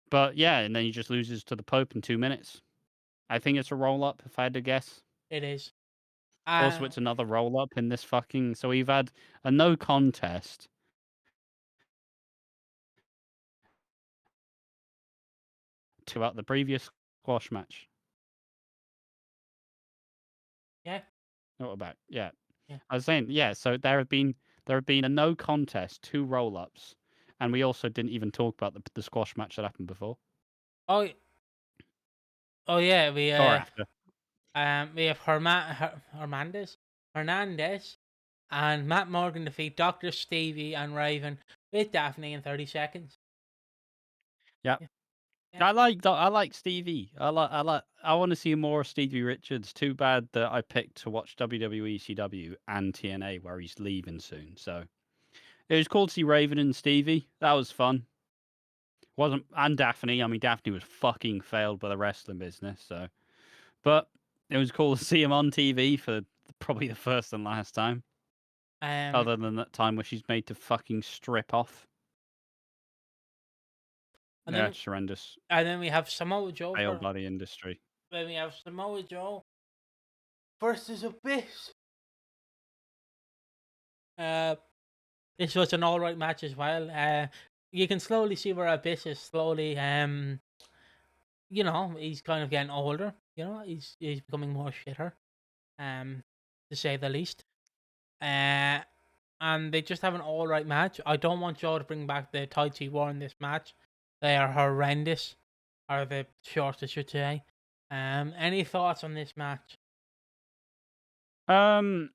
but yeah, and then he just loses to the Pope in 2 minutes. I think it's a roll up, if I had to guess. It is. Also, it's another roll up in this fucking. So we've had a no contest throughout the previous squash match. Yeah. What about? Yeah, Yeah. I was saying, yeah. So there have been a no contest, 2 roll ups, and we also didn't even talk about the squash match that happened before Oh. Oh yeah. or after. We have Hernandez, and Matt Morgan defeat Doctor Stevie and Raven with Daphne in 30 seconds. Yeah. Yeah. Yeah. I like Stevie. I want to see more of Stevie Richards. Too bad that I picked to watch WWE ECW and TNA where he's leaving soon. So it was cool to see Raven and Stevie. That was fun. Wasn't and Daphne. I mean, Daphne was fucking failed by the wrestling business. So, but it was cool to see him on TV for Probably the first and last time. Um, Other than that time where she's made to fucking strip off. and Yeah, then it's horrendous. we have Samoa Joe Failed by the industry. then we have Samoa Joe versus Abyss. This was an alright match as well. You can slowly see where Abyss is slowly, he's kind of getting older. He's becoming more shitter, to say the least. And they just have an alright match. I don't want Joe to bring back the Tai Chi War in this match. They are horrendous, or the shorts, I should say. Any thoughts on this match? Um,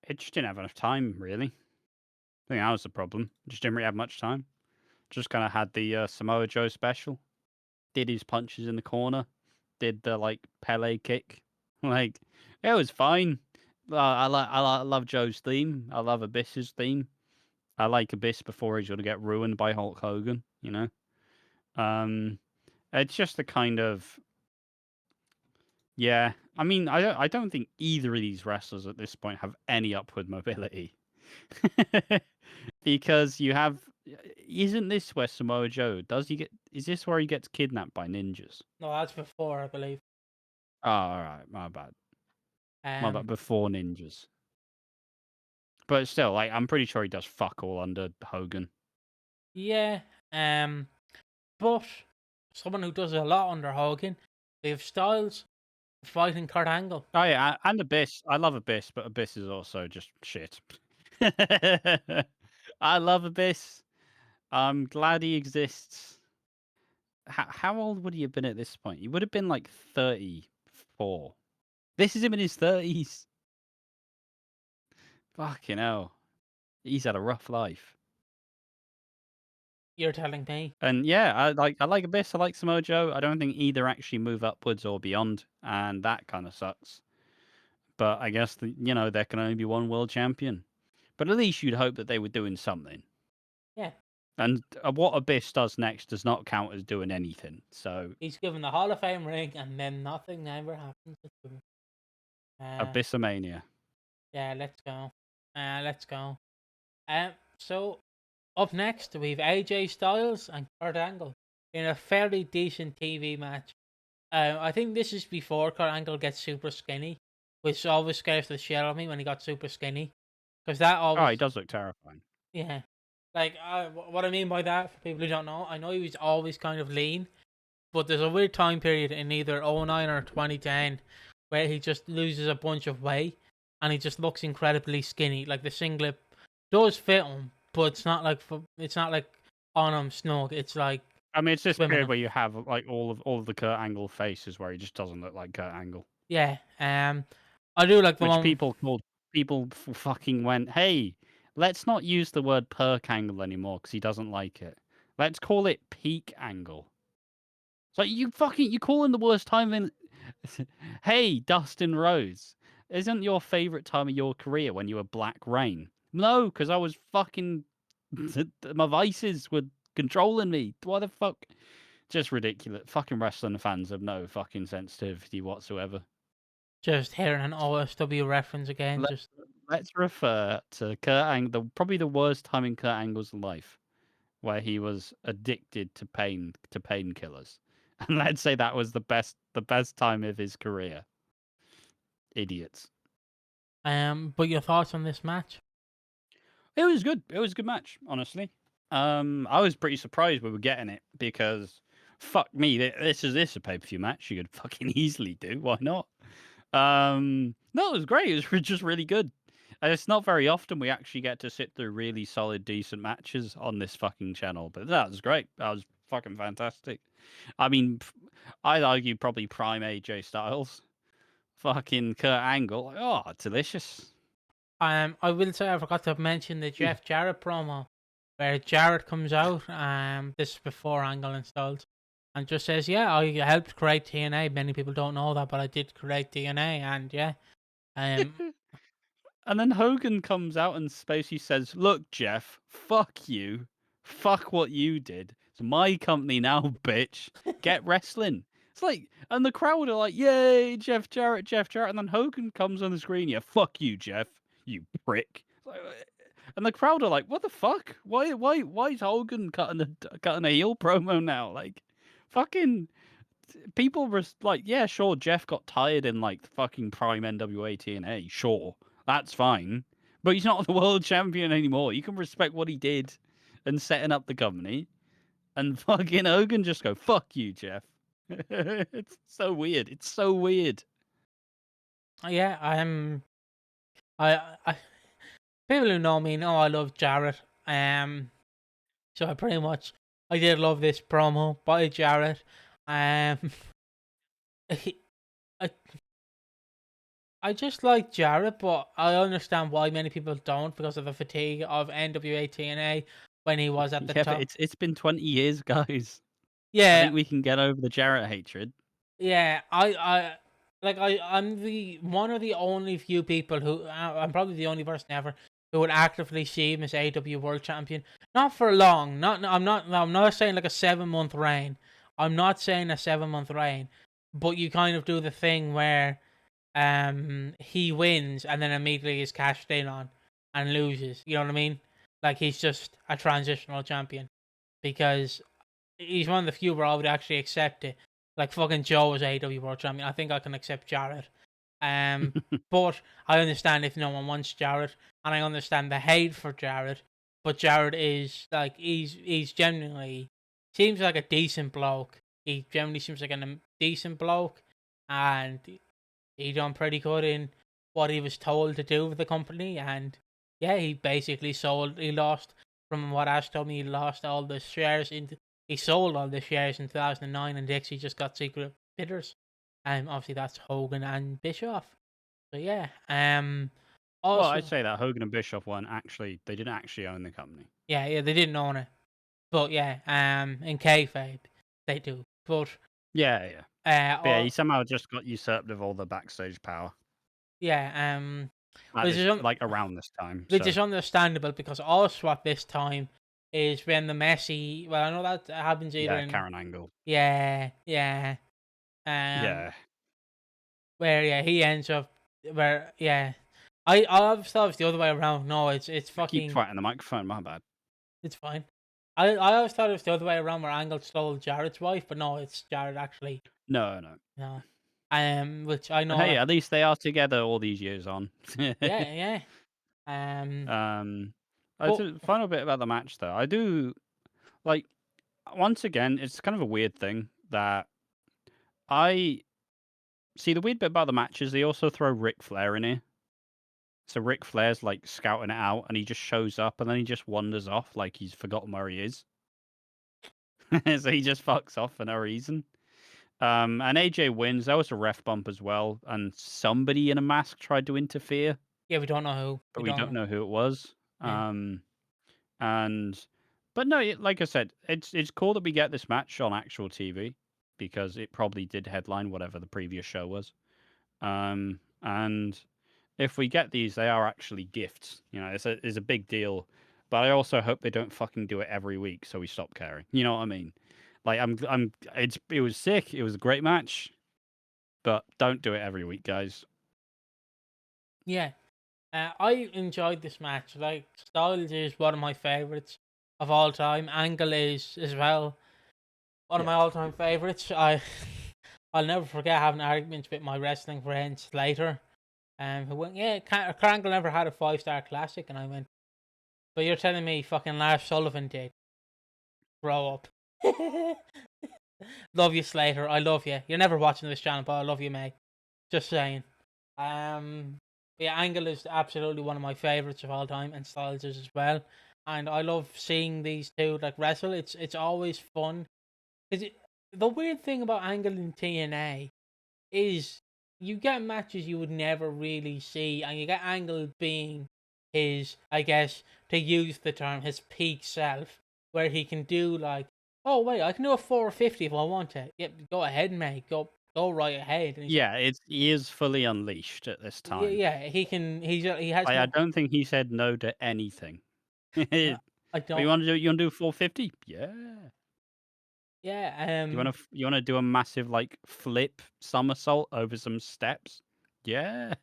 it just didn't have enough time, really. I think that was the problem. Just didn't really have much time. Just kind of had the Samoa Joe special. Did his punches in the corner. Did the like Pele kick. Like it was fine. I love Joe's theme. I love Abyss's theme. I like Abyss before he's gonna get ruined by Hulk Hogan. It's just the kind of yeah. I mean, I don't think either of these wrestlers at this point have any upward mobility. Because you have isn't this where Samoa Joe is this where he gets kidnapped by ninjas? No, that's before, I believe. Oh, all right, my bad. My bad. Um, Before ninjas, but still, like I'm pretty sure he does fuck all under Hogan. yeah. But someone who does a lot under Hogan, they have Styles fighting Kurt Angle. Oh yeah, and Abyss. I love Abyss, but Abyss is also just shit. I love Abyss. I'm glad he exists. How old would he have been at this point? He would have been like 34. This is him in his 30s. Fucking hell. He's had a rough life. You're telling me? And yeah, I like Abyss, I like Samoa Joe. I don't think either actually move upwards or beyond, and that kind of sucks. But I guess there can only be one world champion. But at least you'd hope that they were doing something. Yeah. And what Abyss does next does not count as doing anything. So He's given the Hall of Fame ring, and then nothing ever happens to him. Abyssomania. Yeah, let's go. Let's go. So up next we have AJ Styles and Kurt Angle in a fairly decent TV match. I think this is before Kurt Angle gets super skinny, which always scares the shit out of me when he got super skinny, because that Oh, always he does look terrifying. yeah. Like what I mean by that, for people who don't know, I know he was always kind of lean, but there's a weird time period in either '09 or 2010 where he just loses a bunch of weight and he just looks incredibly skinny. Like the singlet does fit him, but it's not like on him snug. It's like I mean, it's this swimming period him. where you have like all of the Kurt Angle faces where he just doesn't look like Kurt Angle. Yeah. I do like the Which one. people fucking went, hey, let's not use the word perk angle anymore because he doesn't like it. Let's call it peak angle. It's like you calling the worst time in. Hey, Dustin Rhodes, isn't your favorite time of your career when you were Black Rain? No, because I was fucking my vices were controlling me. What the fuck? Just ridiculous. Fucking wrestling fans have no fucking sensitivity whatsoever. Just hearing an OSW reference again. Let, Just let's refer to Kurt Angle, probably the worst time in Kurt Angle's life, where he was addicted to painkillers, and let's say that was the best time of his career. Idiots. but your thoughts on this match? It was good. It was a good match, honestly. I was pretty surprised we were getting it because, fuck me, this is a pay-per-view match you could fucking easily do. Why not? No, it was great. It was just really good. And it's not very often we actually get to sit through really solid, decent matches on this fucking channel, but that was great. That was fucking fantastic. I mean, I'd argue probably prime AJ Styles, fucking Kurt Angle. Like, oh, delicious. I will say I forgot to mention the Jeff Jarrett promo where Jarrett comes out. This is before Angle and Styles, and just says, "Yeah, I helped create TNA." Many people don't know that, but I did create TNA, and yeah, um, And then Hogan comes out and basically says, "Look, Jeff, fuck you. Fuck what you did. It's my company now, bitch. Get wrestling." It's like, and the crowd are like, "Yay, Jeff Jarrett, Jeff Jarrett," and then Hogan comes on the screen, "Yeah, fuck you, Jeff, you prick." It's like, and the crowd are like, "What the fuck? Why is Hogan cutting a heel promo now?" Like, fucking people were like, "Yeah, sure, Jeff got tired in like the fucking prime NWA TNA, sure, that's fine, but he's not the world champion anymore. You can respect what he did and setting up the company." And fucking Hogan just go, "Fuck you, Jeff." It's so weird. It's so weird. Yeah, I people who know me know I love Jarrett. So I pretty much I did love this promo by Jarrett. Um, he, I I just like Jarrett, but I understand why many people don't because of the fatigue of NWA TNA when he was at the Yeah, but top. it's been 20 years, guys. I Yeah, think we can get over the Jarrett hatred. yeah. I'm the one of the only few people who I'm probably the only person ever who would actively see him as AW World Champion. Not for long. I'm not saying like a 7 month reign. I'm not saying a 7 month reign, but you kind of do the thing where he wins and then immediately is cashed in on and loses. You know what I mean? Like he's just a transitional champion because he's one of the few where I would actually accept it. Like fucking Joe is AEW World Champion. I think I can accept Jarrett. Um, but I understand if no one wants Jarrett, and I understand the hate for Jarrett. But Jarrett is like he's genuinely seems like a decent bloke. He generally seems like a decent bloke, and he done pretty good in what he was told to do with the company. And yeah, he basically sold. He lost from what Ash told me. He lost all the shares in. He sold all the shares in 2009, and Dixie just got secret bidders. Obviously that's Hogan and Bischoff. So yeah. Well, I'd Also, say that Hogan and Bischoff they didn't actually own the company. yeah, they didn't own it, but yeah, in kayfabe, they do. But Yeah, yeah. But yeah, he all somehow just got usurped of all the backstage power yeah, at which this, is like around this time. which is So understandable because also at this time is when the messy. Well, I know that happens either yeah, in Karen Angle. yeah, um, Yeah, where yeah he ends up where yeah. I always thought it was the other way around. No, it's I keep fucking twatting the microphone. My bad. it's fine. I always thought it was the other way around where Angle stole Jarrett's wife, but no, it's Jarrett actually. No, no. No, which I But know hey, like at least they are together all these years on. yeah yeah um um, but the final bit about the match, though, I do like. Once again, it's kind of a weird thing that I see. The weird bit about the match is they also throw Ric Flair in here. So Ric Flair's like scouting it out, and he just shows up, and then he just wanders off like he's forgotten where he is. So he just fucks off for no reason. And AJ wins. That was a ref bump as well, and somebody in a mask tried to interfere, yeah we don't know who but we we don't don't know know who it was. yeah Um, and but no, like I said, it's cool that we get this match on actual TV because it probably did headline whatever the previous show was. And if we get these, they are actually gifts. You know, it's a big deal. But I also hope they don't fucking do it every week, so we stop caring. You know what I mean? Like it was sick. It was a great match, but don't do it every week, guys. yeah. I enjoyed this match. Like Styles is one of my favorites of all time. Angle is as well one of my Yeah. all time favorites. I'll never forget having arguments with my wrestling friend Slater. Who went, yeah, Angle never had a 5-star classic, and I went, but you're telling me fucking Lars Sullivan did. Grow up. Love you, Slater. I love you. You're never watching this channel, but I love you, mate. Just saying. Um, yeah, Angle is absolutely one of my favorites of all time, and Styles is as well. And I love seeing these two like wrestle. It's always fun. The weird thing about Angle in TNA is you get matches you would never really see, and you get Angle being his, I guess, to use the term, his peak self, where he can do like, oh wait, I can do a 450 if I want to. Yep, go ahead, mate. Go right ahead. And he's Yeah, he is fully unleashed at this yeah, time. yeah, he can. He has I no. don't think he said no to anything. I But don't. you want to do 450? Yeah. Yeah. You wanna do a massive like flip somersault over some steps? Yeah.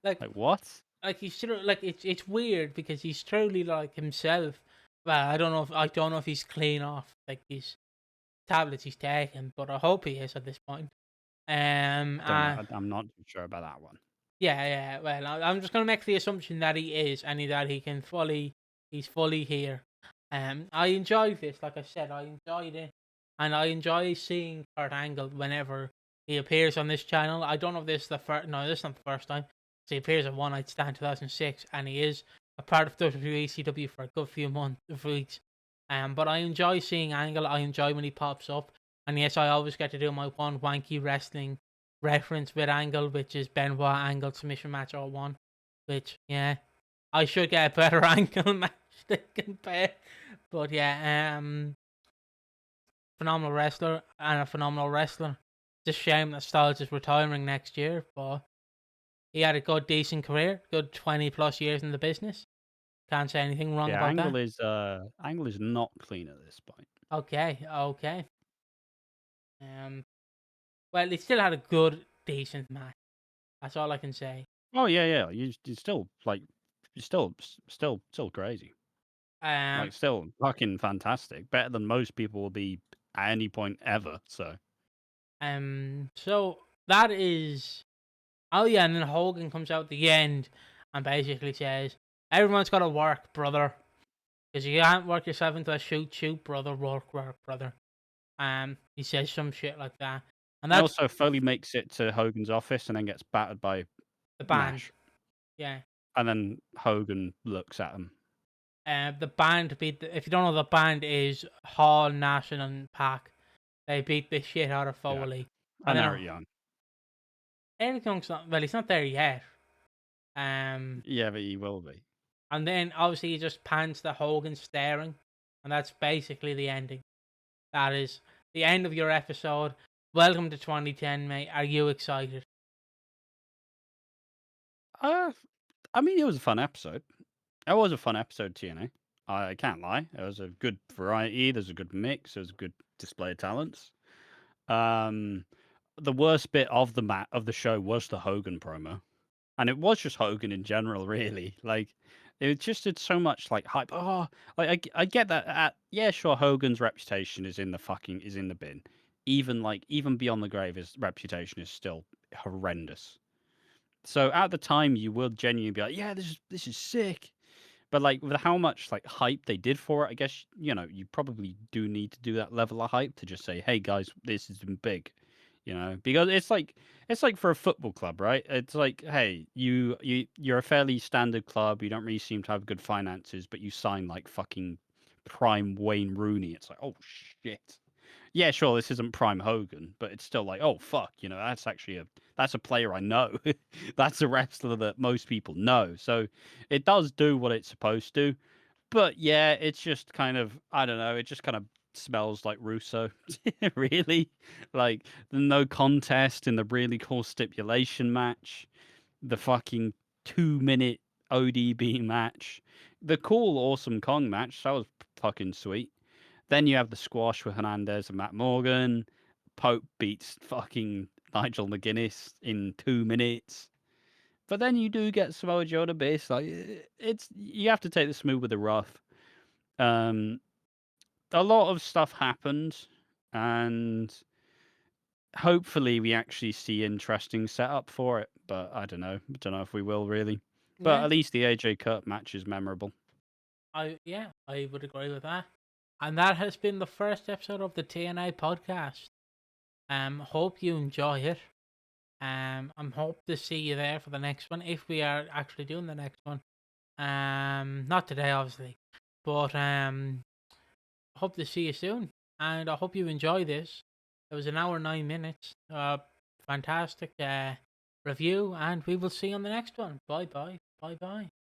Like Like what? he's sort of like it's weird because he's truly like himself. Well, I don't know if he's clean off like these tablets he's taking, but I hope he is at this point. I don't know. I'm not too sure about that one. Yeah, yeah. Well, I'm just gonna make the assumption that he is, and that he's fully here. I enjoyed this. Like I said, I enjoyed it, and I enjoy seeing Kurt Angle whenever he appears on this channel. I don't know if this is the first. No, this is not the first time. So he appears at One Night Stand 2006, and he is a part of WWE ECW for a good few months, weeks. But I enjoy seeing Angle. I enjoy when he pops up, and yes, I always get to do my one wanky wrestling reference with Angle, which is Benoit Angle submission match all one. Which, yeah, I should get a better Angle match to compare. But yeah, phenomenal wrestler and a phenomenal wrestler. Just shame that Styles is retiring next year, but he had a good, decent career, good 20 plus years in the business. Can't say anything wrong Yeah, about that. Angle is not clean at this point. Okay, okay. Well, he still had a good, decent match. That's all I can say. Oh yeah, yeah. You still like you're still crazy. Um, Like still fucking fantastic. Better than most people will be at any point ever. So so that is. Oh yeah, and then Hogan comes out at the end and basically says, "Everyone's got to work, brother, because you can't work yourself into a shoot, brother, work, brother." He says some shit like that, and and that's also Foley makes it to Hogan's office and then gets battered by the band. Nash. Yeah. And then Hogan looks at him. The band beat. If you don't know, the band is Hall, Nash, and Pac. They beat the shit out of Yeah. Foley, and And then Eric Young. Eric Young's not. Well, he's not there yet. Um, Yeah, but he will be. and then obviously he just pans to Hogan staring, and that's basically the ending. That is the end of your episode. Welcome to 2010, mate. Are you excited? Uh I mean it was a fun episode. It was a fun episode, TNA. I can't lie. It was a good variety. There's a good mix. There's a good display of talents. Um, the worst bit of the show was the Hogan promo, and it was just Hogan in general, really. Like, it just did so much like hype. Oh, like I get that. Yeah, sure, Hogan's reputation is in the bin. Even beyond the grave, his reputation is still horrendous. So at the time, you will genuinely be like, yeah, this is sick. But like with how much like hype they did for it, I guess you probably do need to do that level of hype to just say, "Hey guys, this has been big," because it's like for a football club, right? It's like, hey, you're a fairly standard club. You don't really seem to have good finances, but you sign like fucking prime Wayne Rooney. It's like, oh shit. Yeah, sure, this isn't prime Hogan, but it's still like, oh fuck, that's a player I know. That's a wrestler that most people know. So it does do what it's supposed to. But yeah, it's just kind of I don't know, it just kind of smells like Russo. Really. Like the no contest in the really cool stipulation match, the fucking 2 minute ODB match, the cool awesome Kong match, that was fucking sweet. Then you have the squash with Hernandez and Matt Morgan. Pope beats fucking Nigel McGuinness in 2 minutes. But then you do get Samoa Joe on a base. Like it's you have to take the smooth with the rough. Um, a lot of stuff happened, and hopefully we actually see interesting setup for it. But I don't know. Don't know if we will really. But Yeah, at least the AJ Cut match is memorable. I would agree with that. And that has been the first episode of the TNA podcast. Hope you enjoy it. I'm hope to see you there for the next one if we are actually doing the next one. Not today, obviously, but hope to see you soon. And I hope you enjoy this. It was an hour 9 minutes. Fantastic review, and we will see you on the next one. Bye bye. Bye bye.